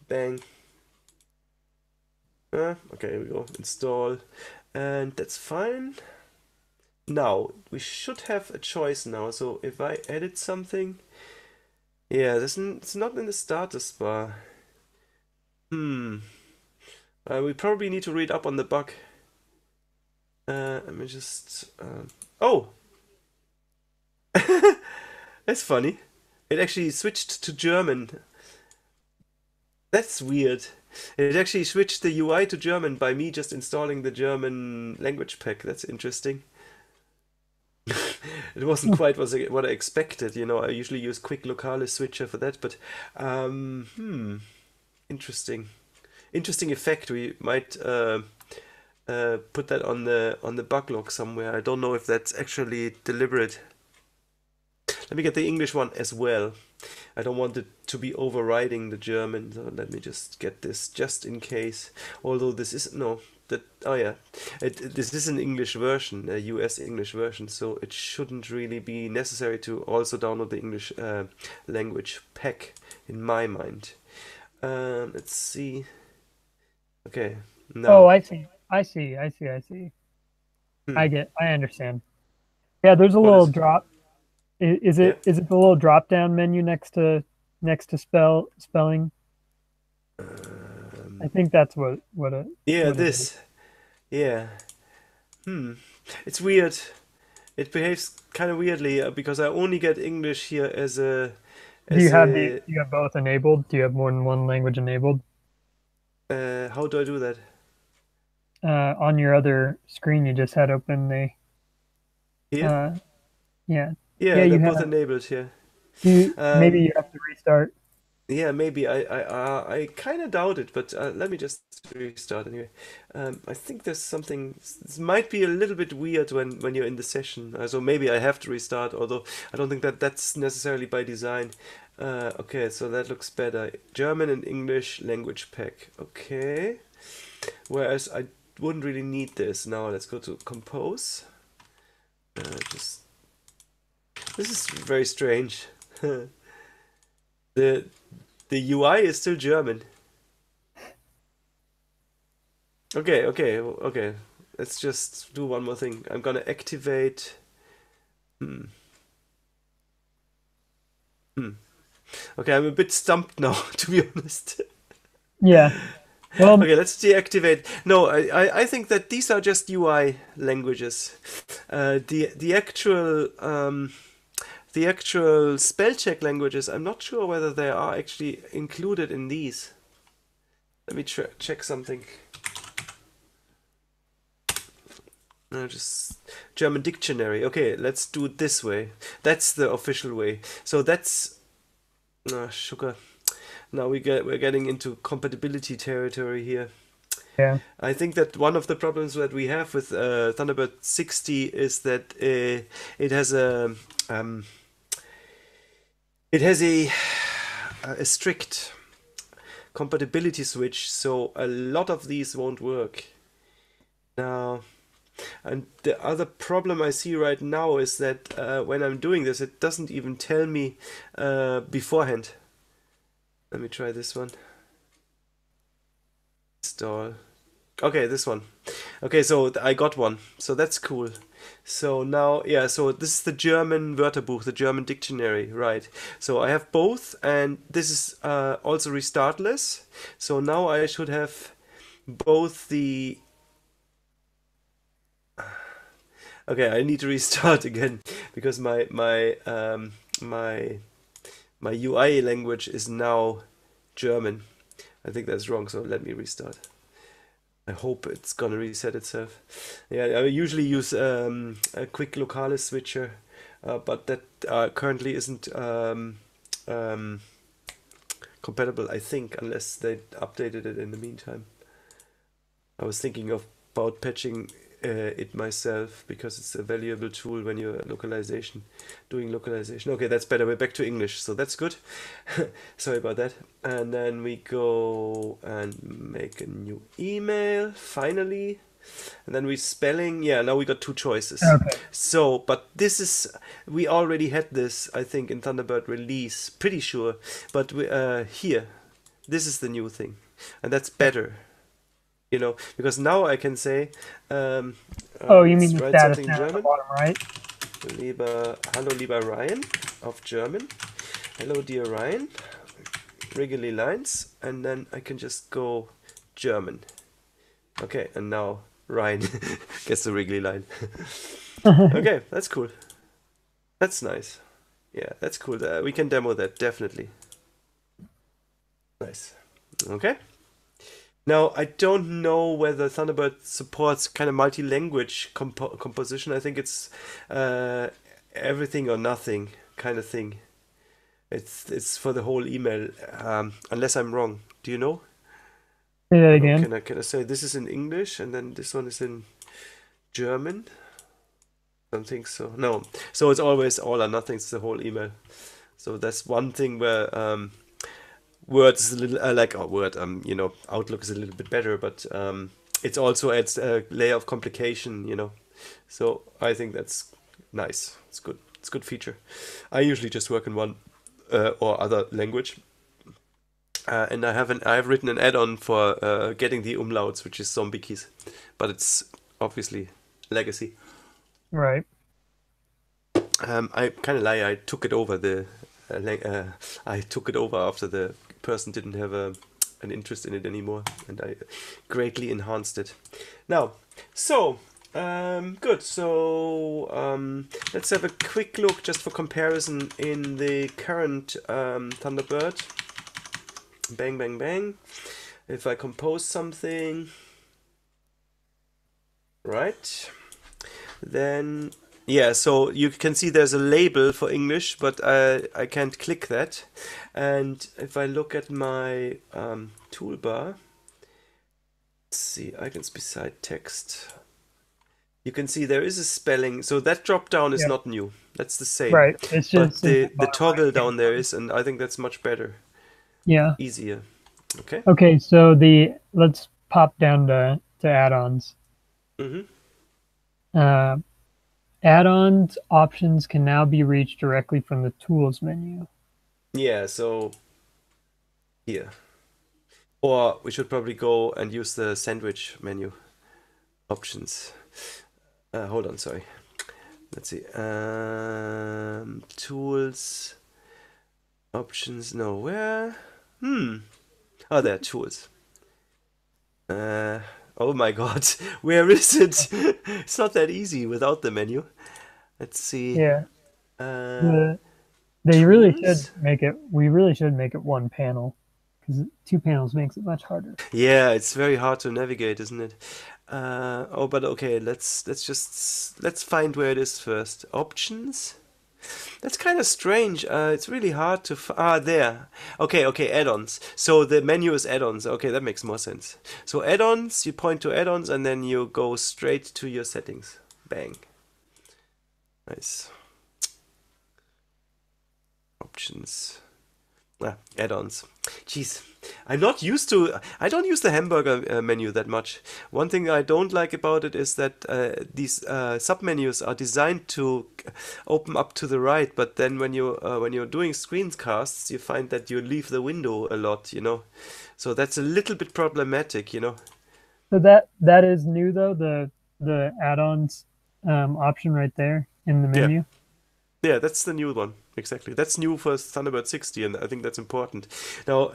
Bang. Okay, here we go. Install. And that's fine. Now, we should have a choice now. So if I edit something, yeah, it's not in the status bar. We probably need to read up on the bug. Let me just... Oh! That's funny. It actually switched to German. That's weird. It actually switched the UI to German by me just installing the German language pack. That's interesting. It wasn't quite what I expected. You know, I usually use quick locale switcher for that, but interesting. Interesting effect. We might put that on the bug log somewhere. I don't know if that's actually deliberate. Let me get the English one as well. I don't want it to be overriding the German, so let me just get this just in case. Although this is this is an English version, a US English version, so it shouldn't really be necessary to also download the English language pack in my mind. Let's see. Okay, now. Oh, I see. I understand. Yeah, there's a little drop. Is it the little drop down menu next to spelling? I think that's what it. Yeah, what it is. this. Yeah. It's weird. It behaves kind of weirdly because I only get English here as a. Do you have both enabled? Do you have more than one language enabled? How do I do that? On your other screen, you just had open the. Here? Yeah. Yeah, Yeah, they're you both have. enabled here. Maybe you have to restart. Yeah, maybe I kind of doubt it, but let me just restart anyway. I think there's something. This might be a little bit weird when you're in the session, so maybe I have to restart. Although I don't think that's necessarily by design. Okay, so that looks better. German and English language pack. Okay. Whereas I wouldn't really need this. Now let's go to compose. Just this is very strange. The UI is still German. Okay. Let's just do one more thing. I'm gonna activate. Okay, I'm a bit stumped now, to be honest. Yeah. Well, Okay, let's deactivate. No, I think that these are just UI languages. The actual spell check languages, I'm not sure whether they are actually included in these. Let me check something. No, just German dictionary. Okay, let's do it this way. That's the official way. So that's sugar. Now we're getting into compatibility territory here. yeah. I think that one of the problems that we have with Thunderbird 60 is that it has a strict compatibility switch, so a lot of these won't work. Now, and the other problem I see right now is that when I'm doing this, it doesn't even tell me beforehand. Let me try this one. Install. Okay, this one. Okay, so I got one. So that's cool. So now, yeah, so this is the German Wörterbuch, the German dictionary, right? So I have both, and this is also restartless. So now I should have both the... Okay, I need to restart again because my UI language is now German. I think that's wrong, so let me restart. I hope it's gonna reset itself. Yeah, I usually use a quick locale switcher, but that currently isn't compatible, I think, unless they updated it in the meantime. I was thinking about patching it myself because it's a valuable tool when you're doing localization. Okay, that's better. We're back to English, so that's good. Sorry about that. And then we go and make a new email, finally. And then we spelling, yeah, now we got two choices. Okay. So, but this is, we already had this, I think, in Thunderbird release, pretty sure. But here, this is the new thing. And that's better, you know, because now I can say, Oh, you mean the write status something in now at the German. bottom right? Hallo lieber Ryan of German. Hello dear Ryan. Wriggly lines. And then I can just go German. Okay, and now Ryan gets the wriggly line. Okay, that's cool. That's nice. Yeah, that's cool. We can demo that, definitely. Nice. Okay. Now, I don't know whether Thunderbird supports kind of multi-language composition. I think it's everything or nothing kind of thing. It's for the whole email, unless I'm wrong. Do you know? Say that Or again. can I say this is in English and then this one is in German? I don't think so. No. So it's always all or nothing. It's the whole email. So that's one thing where Word is a little Word. You know, Outlook is a little bit better, but it's also adds a layer of complication. You know, so I think that's nice. It's good. It's a good feature. I usually just work in one or other language. And I've written an add-on for getting the umlauts, which is zombie keys, but it's obviously legacy. Right. I kind of lie. I took it over I took it over after the person didn't have an interest in it anymore, and I greatly enhanced it. Now, so good. So let's have a quick look just for comparison in the current Thunderbird. Bang, bang, bang. If I compose something, right, then, yeah, so you can see there's a label for English, but I can't click that. And if I look at my toolbar, let's see, icons beside text. You can see there is a spelling, so that drop down is not new. That's the same. Right. It's just But the toggle down there is, and I think that's much better. Yeah. Easier. Okay. Okay, so let's pop down to add-ons. Mm-hmm. Add-ons options can now be reached directly from the tools menu. Yeah, so here. Or we should probably go and use the sandwich menu options. Hold on, sorry. Let's see. Tools, options, no, where? Oh, there, tools. Oh my god, where is it? It's not that easy without the menu. Let's see. Yeah. They really should make it. We really should make it one panel, because 2 panels makes it much harder. Yeah, it's very hard to navigate, isn't it? But okay, let's find where it is first. Options. That's kind of strange. It's really hard to there. Okay, add-ons. So the menu is add-ons. Okay, that makes more sense. So add-ons, you point to add-ons and then you go straight to your settings. Bang. Nice. Options. Add-ons. Jeez. I don't use the hamburger menu that much. One thing I don't like about it is that these submenus are designed to open up to the right, but then when you're doing screencasts, you find that you leave the window a lot, you know. So that's a little bit problematic, you know. So that is new though, the add-ons option right there in the menu. Yeah, that's the new one. Exactly. That's new for Thunderbird 60, and I think that's important. Now,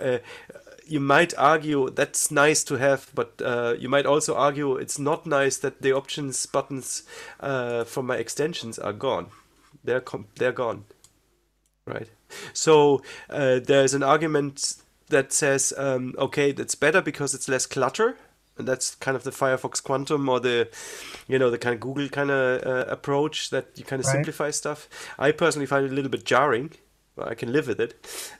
you might argue that's nice to have, but you might also argue it's not nice that the options buttons from my extensions are gone. They're gone. Right. So there's an argument that says, okay, that's better because it's less clutter. And that's kind of the Firefox Quantum or the kind of Google kind of approach that you kind of simplify stuff. I personally find it a little bit jarring. But I can live with it.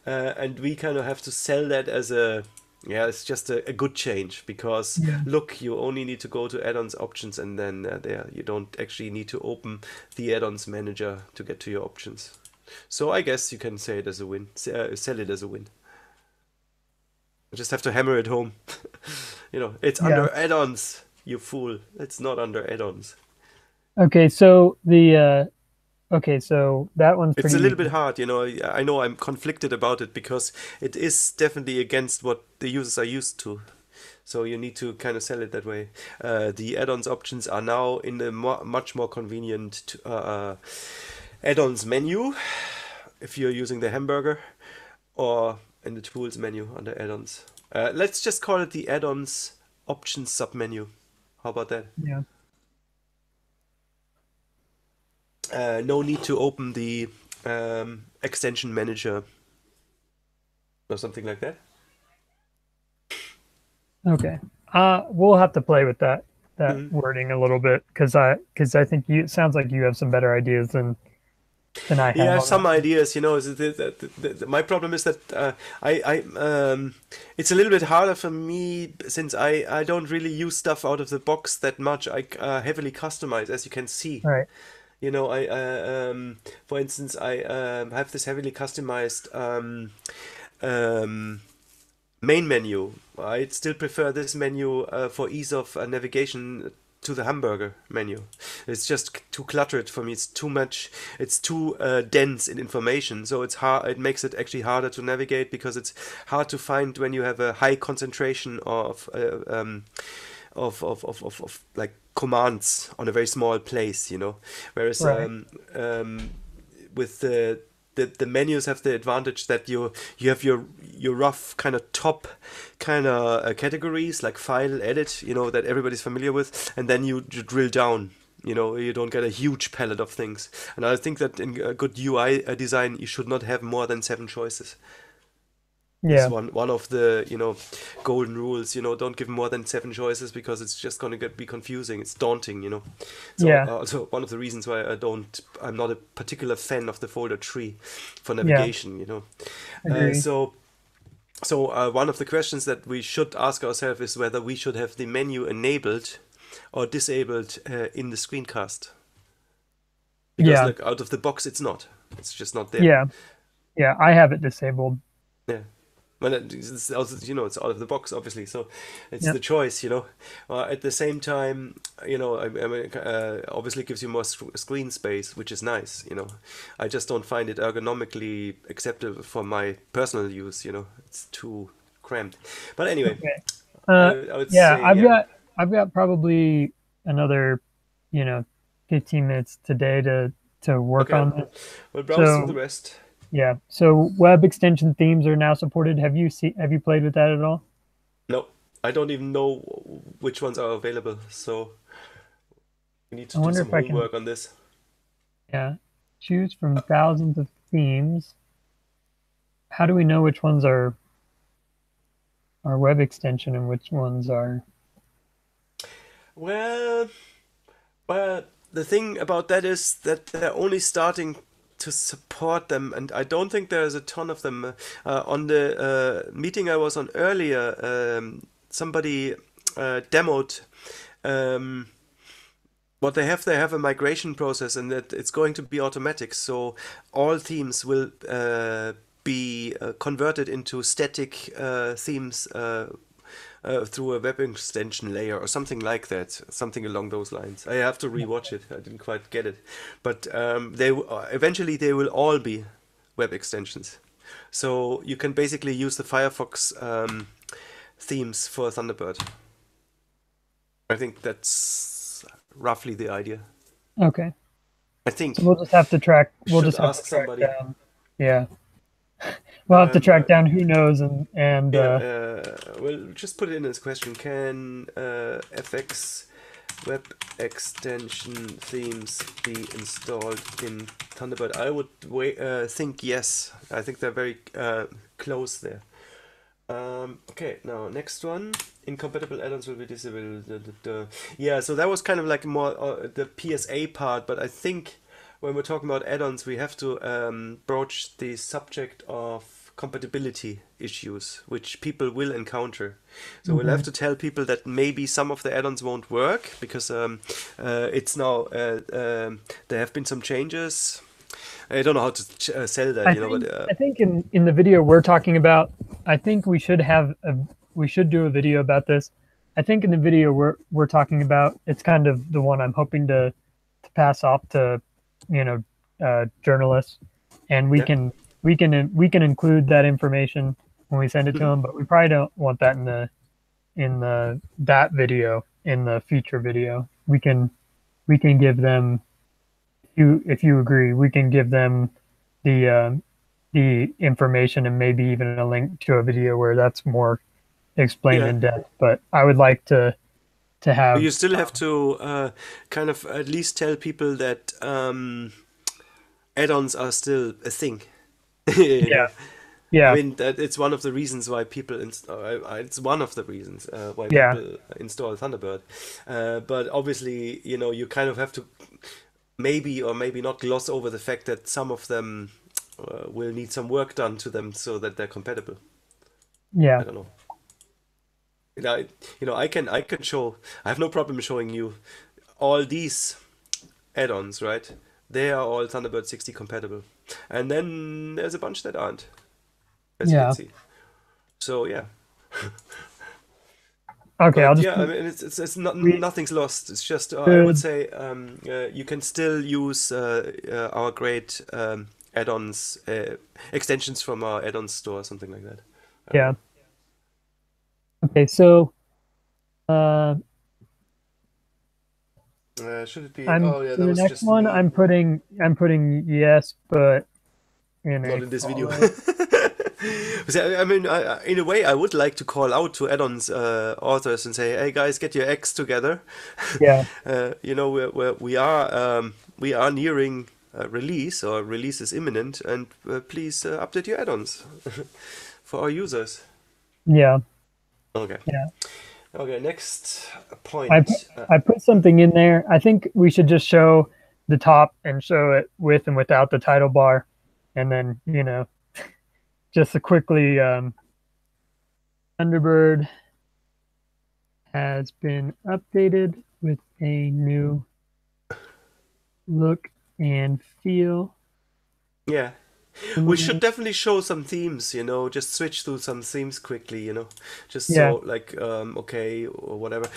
And we kind of have to sell that as a Yeah, it's just a good change because Yeah. look, you only need to go to add-ons options and then there you don't actually need to open the add-ons manager to get to your options. So I guess you can say it as a win, sell it as a win. You just have to hammer it home. It's Yeah. under add-ons, you fool. It's not under add-ons. Okay, so that one's It's pretty a little bit easy. hard, I know I'm conflicted about it because it is definitely against what the users are used to. So you need to kind of sell it that way. The add-ons options are now in the much more convenient add-ons menu if you're using the hamburger, or in the tools menu under add-ons. Let's just call it the add-ons options submenu. How about that? Yeah. No need to open the extension manager or something like that. Okay. We'll have to play with that Mhm. wording a little bit because I think it sounds like you have some better ideas than I have Yeah, on some that one. ideas. My problem is that it's a little bit harder for me since I don't really use stuff out of the box that much. I heavily customize, as you can see. All right. For instance, I have this heavily customized um, main menu. I still prefer this menu for ease of navigation to the hamburger menu. It's just too cluttered for me. It's too much. It's too dense in information. So it's hard. It makes it actually harder to navigate because it's hard to find when you have a high concentration of like commands on a very small place. Whereas Right. with the menus have the advantage that you have your rough kind of top kind of categories like file edit, that everybody's familiar with, and then you drill down. You don't get a huge palette of things. And I think that in a good UI design, you should not have more than 7 choices. This is Yeah. one of the golden rules. Don't give more than 7 choices because it's just gonna be confusing. It's daunting. So Yeah. also one of the reasons why I'm not a particular fan of the folder tree for Yeah. navigation. Uh, Agree. so so one of the questions that we should ask ourselves is whether we should have the menu enabled or disabled in the screencast, because Yeah. like out of the box it's not. It's just not there. Yeah. Yeah. I have it disabled. Yeah. Well, it's also, it's out of the box, obviously. So it's Yeah. the choice. At the same time, I mean, obviously gives you more screen space, which is nice. I just don't find it ergonomically acceptable for my personal use. It's too cramped. But anyway, Okay. I would Yeah. say, I've yeah. got I've got probably another, you know, 15 minutes today to work Okay. on this. We'll browse through the So rest. yeah. So web extension themes are now supported. Have you played with that at all? No, I don't even know which ones are available. So we need to I do wonder some if I can, homework on this. yeah, choose from thousands of themes. How do we know which ones are web extension and which ones are? Well, Well, the thing about that is that they're only starting to support them, and I don't think there's a ton of them. On the meeting I was on earlier, somebody demoed um, what they have. They have a migration process, and that it's going to be automatic. So all themes will be converted into static themes through a web extension layer or something like that, something along those lines. I have to rewatch it. I didn't quite get it, but eventually they will all be web extensions. So you can basically use the Firefox themes for Thunderbird. I think that's roughly the idea. Okay. I So think we'll should just have to ask track somebody. down. Yeah. We'll have to Um, track uh, down who knows and yeah, well, just put it in as question. Can FX web extension themes be installed in Thunderbird? I would think yes. I think they're very close there. Okay, now next one. Incompatible add-ons will be disabled. Yeah, so that was kind of like more the PSA part, but I think when we're talking about add-ons, we have to broach the subject of compatibility issues, which people will encounter. So we'll have to tell people that maybe some of the add-ons won't work because it's now there have been some changes. I don't know how to sell that, I think in the video we're talking about, I think we should do a video about this. I think in the video we're talking about, it's kind of the one I'm hoping to pass off to, journalists, and we can include that information when we send it to them. But we probably don't want that in that video. In the feature video, we can give them, if you agree, we can give them the information and maybe even a link to a video where that's more explained in depth. But I would like to have. But you still have to kind of at least tell people that add-ons are still a thing. Yeah. Yeah. I mean, that it's one of the reasons why people it's one of the reasons why people install Thunderbird. But obviously, you kind of have to maybe or maybe not gloss over the fact that some of them will need some work done to them so that they're compatible. Yeah. I don't know. I can show. I have no problem showing you all these add-ons, right? They are all Thunderbird 60 compatible, and then there's a bunch that aren't, as you can see. So yeah. Okay, I mean, it's not, nothing's lost. It's just I would say you can still use our great add-ons extensions from our add-ons store, something like that. Yeah. Okay, so should it be? the next one me. I'm putting yes, but not in this video. I mean, in a way, I would like to call out to add-ons authors and say, "Hey guys, get your acts together." Yeah. We are nearing release, or release is imminent, and please update your add-ons for our users. Yeah. Okay. Yeah. Okay. Next point. I put something in there. I think we should just show the top and show it with and without the title bar, and then just to quickly, Thunderbird has been updated with a new look and feel. Yeah. We should definitely show some themes, just switch through some themes quickly, just so like, okay, or whatever.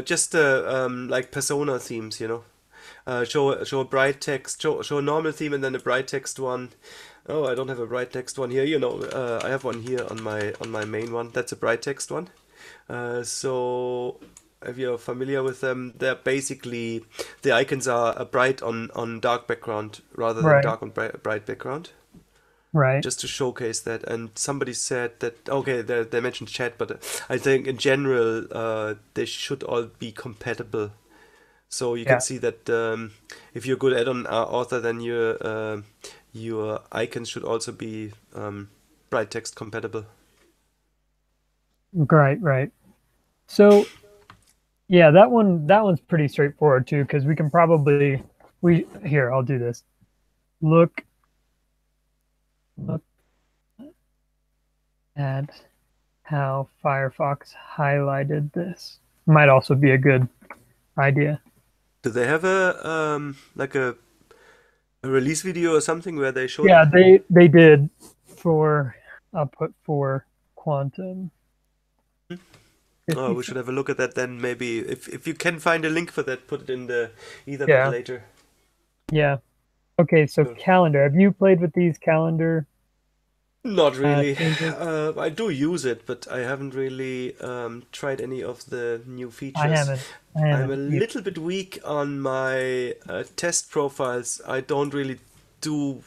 Just like persona themes, show a bright text, show a normal theme and then a bright text one. Oh, I don't have a bright text one here. I have one here on my main one. That's a bright text one. So if you're familiar with them, they're basically, the icons are bright on dark background rather than dark on bright background. Right. Just to showcase that. And somebody said that, okay, they mentioned chat, but I think in general they should all be compatible. So you can see that if you're a good add-on author, then your icons should also be bright text compatible. Right. So yeah, that one's pretty straightforward too, because we can probably here, I'll do this. Look at how Firefox highlighted this. Might also be a good idea. Do they have a like a release video or something where they showed? Yeah, they did for output for Quantum. Oh, we should have a look at that then. Maybe if you can find a link for that, put it in the etherpad later. Yeah. Okay, so calendar. Have you played with these calendar? Not really. I do use it, but I haven't really tried any of the new features. I haven't. I'm a little bit weak on my test profiles. I don't really do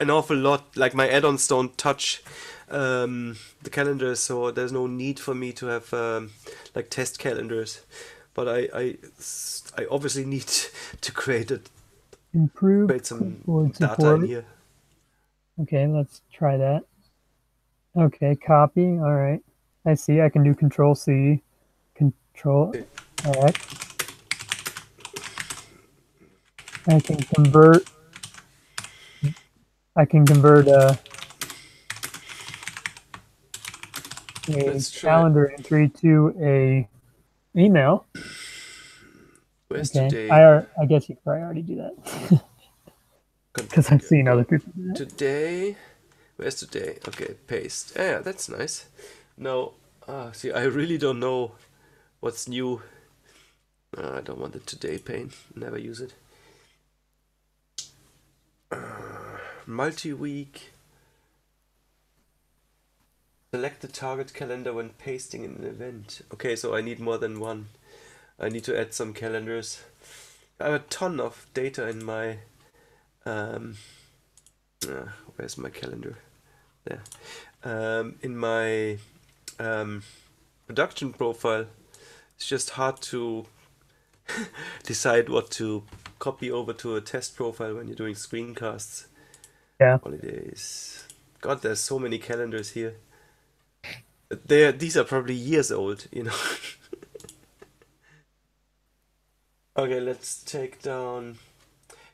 an awful lot. Like my add-ons don't touch the calendar, so there's no need for me to have like test calendars. But I obviously need to create some data in here. Okay, let's try that. Okay, copy. All right. I see. I can do Control C, Control X. I can convert a Let's try. calendar entry to a email. Where's Okay, today? I guess you could probably already do that because I've Configure. seen other people do that. Today. Where's today? Okay, paste. Yeah, that's nice. Now, see, I really don't know what's new. I don't want the today pane. Never use it. Multi-week. Select the target calendar when pasting in an event. Okay, so I need more than one. I need to add some calendars. I have a ton of data in my... Um, where's my calendar? There. In my production profile, it's just hard to decide what to copy over to a test profile when you're doing screencasts. Yeah. Holidays. God, there's so many calendars here. These are probably years old, you know. Okay, let's take down.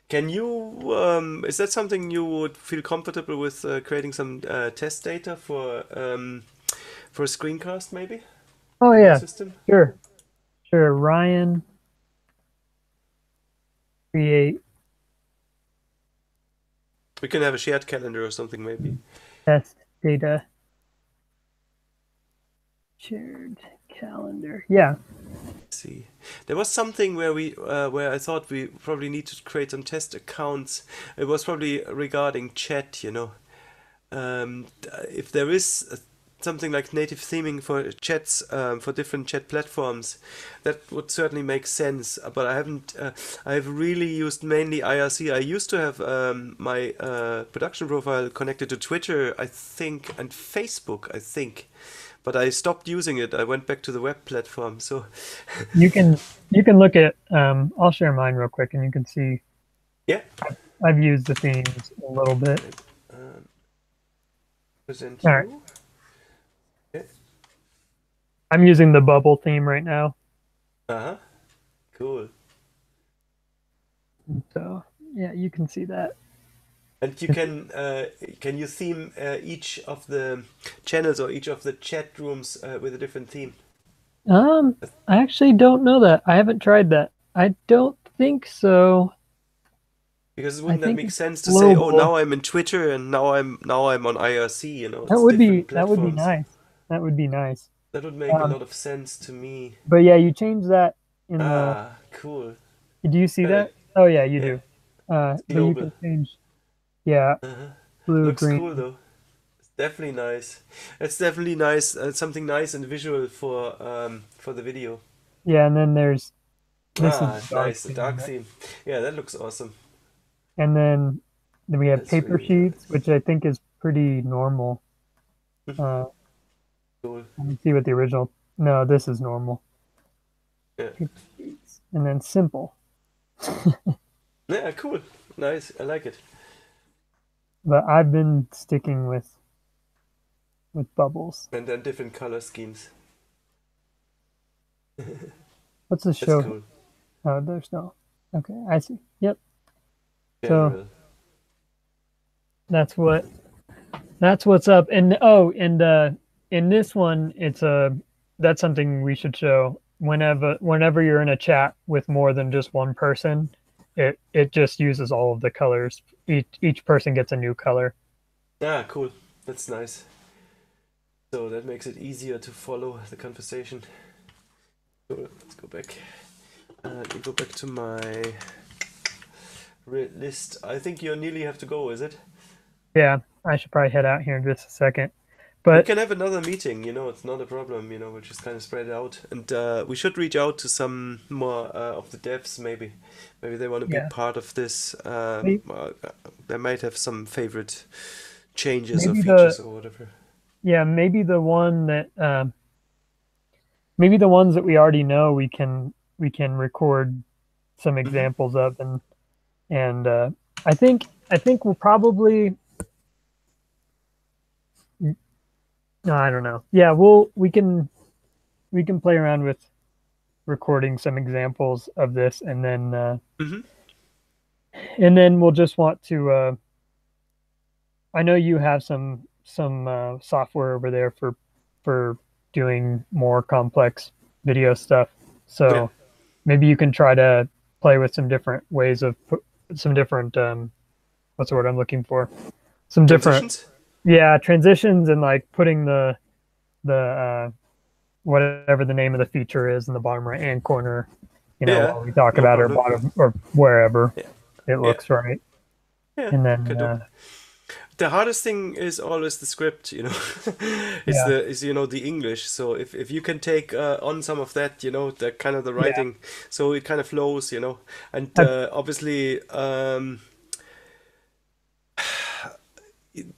Can you, is that something you would feel comfortable with creating some test data for a screencast maybe Oh in your yeah, system? sure, sure. Ryan, create We can have a shared calendar or something maybe. test data shared calendar. Yeah. See, there was something where I thought we probably need to create some test accounts. It was probably regarding chat, you know. If there is something like native theming for chats for different chat platforms, that would certainly make sense. But I haven't. I've really used mainly IRC. I used to have my production profile connected to Twitter, I think, and Facebook, I think. But I stopped using it. I went back to the web platform. So You can look at I'll share mine real quick and you can see yeah, I've used the themes a little bit. present All right. you. Yeah. I'm using the bubble theme right now. Uh-huh. Cool. So yeah, you can see that. And can you theme each of the channels or each of the chat rooms with a different theme? I actually don't know that. I haven't tried that. I don't think so. Because I wouldn't that think make it's sense to say, oh, global. now I'm in Twitter and now I'm on IRC, you know, it's different That would be platforms. nice. That would be nice. That would make a Um, lot of sense to me. but yeah, you change that in the. Ah, cool. Do you see Uh, that? Oh yeah, you yeah, do. it's But you global. can change. Yeah, Uh-huh. blue, Looks cool green. though. It's definitely nice. It's definitely nice. Something nice and visual for the video. Yeah, and then there's this is Ah, the dark nice. The theme, dark right? theme. Yeah, that looks awesome. And then we have That's paper really sheets, nice. which I think is pretty normal. Uh, Cool. let me see what the original. No, this is normal. Yeah. Paper sheets, and then simple. Yeah, cool. Nice. I like it. But I've been sticking with bubbles. And then different color schemes. What's the That's show? cool. Oh, there's no. Okay, I see. Yep. So General. that's what that's what's up. And oh, and in this one, it's a that's something we should show. Whenever you're in a chat with more than just one person, it just uses all of the colors. Each person gets a new color. Ah, cool. That's nice. So that makes it easier to follow the conversation. So let's go back. Let me go back to my list. I think you nearly have to go, is it? Yeah, I should probably head out here in just a second. We But can have another meeting, you know, it's not a problem, you know, we'll just kind of spread it out. And we should reach out to some more of the devs, maybe. Maybe they want to be yeah, part of this. may- They might have some favorite changes or maybe the features or whatever. yeah maybe the one that maybe the ones that we already know we can record some Hmm. examples of and I think we'll probably no, I don't know. Yeah, we can play around with recording some examples of this Hmm. and then we'll just want to I know you have some software over there for for doing more complex video stuff. Yeah. So maybe you can try to play with some different ways of some different what's the word I'm looking for? Some different, Transitions? yeah, transitions, and like putting the whatever the name of the feature is in the bottom right hand corner, Yeah, while we talk no about it, or problem. bottom or wherever Yeah. it Yeah. looks right. Yeah. And then Can do. The hardest thing is always the script, is yeah, the English. So if you can take on some of that, the kind of the yeah. writing, so it kind of flows, and I, obviously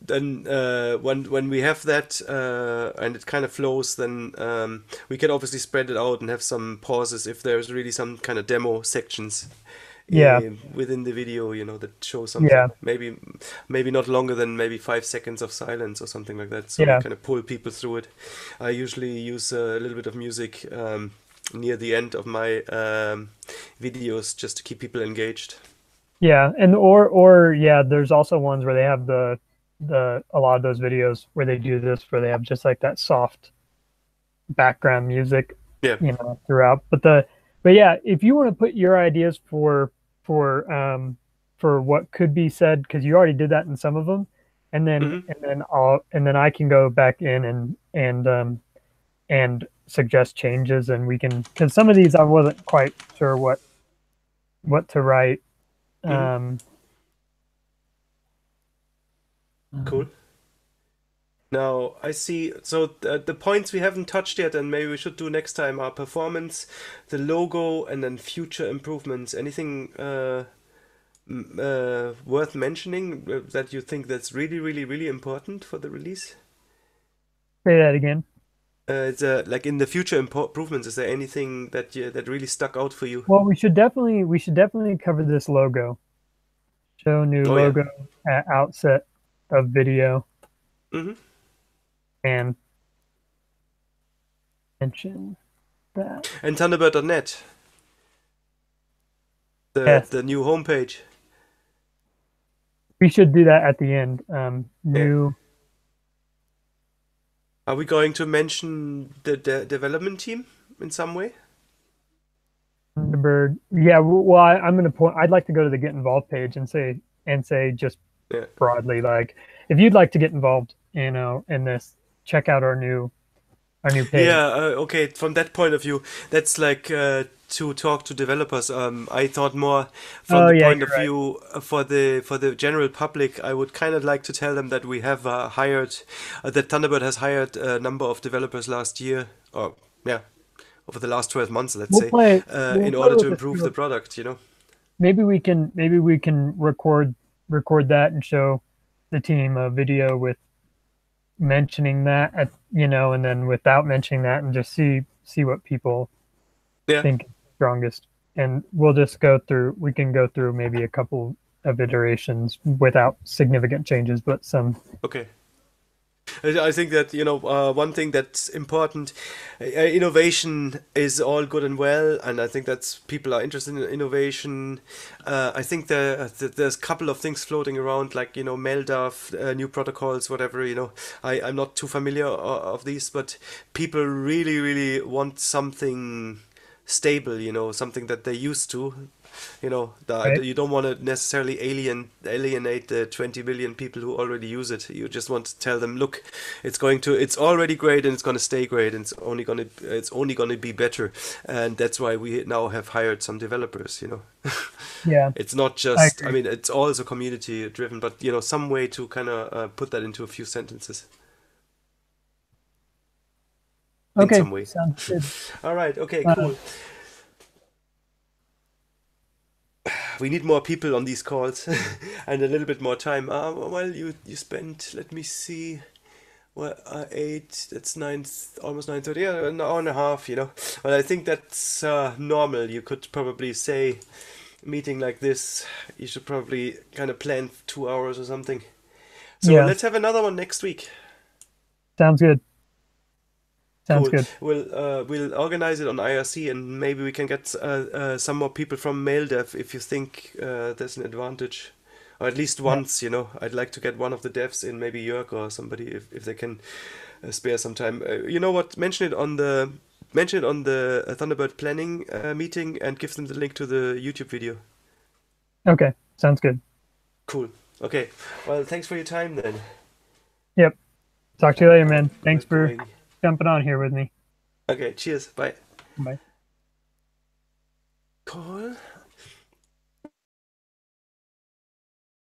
then when we have that and it kind of flows, then we can obviously spread it out and have some pauses if there's really some kind of demo sections yeah, within the video, that show yeah, something. Maybe not longer than maybe 5 seconds of silence or something like that. So we yeah, kind of pull people through it. I usually use a little bit of music near the end of my videos just to keep people engaged. yeah. And or yeah, there's also ones where they have the a lot of those videos where they do this, where they have just like that soft background music, Yeah. throughout. But yeah, if you want to put your ideas for for what could be said, because you already did that in some of them, and then Hmm. I can go back in and suggest changes, and we can, because some of these I wasn't quite sure what to write. Hmm. Um, Cool. Now I see. So the points we haven't touched yet, and maybe we should do next time, are performance, the logo, and then future improvements. Anything worth mentioning that you think that's really, really, really important for the release? Say that again. Like in the future improvements, is there anything that really stuck out for you? Well, we should definitely cover this logo. Show new Oh yeah. logo at outset of video, Hmm. and mention that. And Thunderbird.net, the Yes, the new homepage. we should do that at the end. Yeah. New Are we going to mention the development team in some way? Thunderbird. Yeah, well, I'm going to point. I'd like to go to the get involved page and say just Yeah. broadly, like, if you'd like to get involved, in this, check out our new page. Yeah, okay. From that point of view, that's like to talk to developers. I thought more from Oh the yeah, point of you're right. view for the general public. I would kind of like to tell them that we have hired that Thunderbird has hired a number of developers last year, or yeah, over the last 12 months, let's say, We'll in play order to with a improve the few. product. Maybe we can record that and show the team a video with mentioning that and then without mentioning that, and just see what people Yeah. think is strongest. And we'll just go through. We can go through maybe a couple of iterations without significant changes, but some. Okay. I think that one thing that's important, innovation is all good and well, and I think that's people are interested in innovation. I think there's a couple of things floating around, like Mailduff, new protocols, whatever. I'm not too familiar of these, but people really, really want something stable. Something that they're used to. Right. You don't want to necessarily alienate the 20 million people who already use it. You just want to tell them, look, it's already great and it's going to stay great and it's only going to be better. And that's why we now have hired some developers. Yeah, It's not I just, I agree. mean, it's also community driven, but some way to kind of put that into a few sentences in Okay, some way. sounds good. All right, okay, Uh, cool. We need more people on these calls and a little bit more time. Well, you spent, let me see, well, 8, that's 9, almost 9:30, yeah, an hour and a half. Well, I think that's normal. You could probably say a meeting like this, you should probably kind of plan 2 hours or something. So yeah, let's have another one next week. sounds good. Sounds Cool. good. We'll organize it on IRC, and maybe we can get some more people from MailDev if you think there's an advantage, or at least Yeah, once. I'd like to get one of the devs in, maybe Jörg or somebody, if they can spare some time. You know what? Mention it on the Thunderbird planning meeting and give them the link to the YouTube video. Okay, sounds good. Cool. Okay. Well, thanks for your time then. Yep. Talk to you later, man. Thanks for Going. jumping on here with me. Okay. Cheers. Bye. Bye. Cool.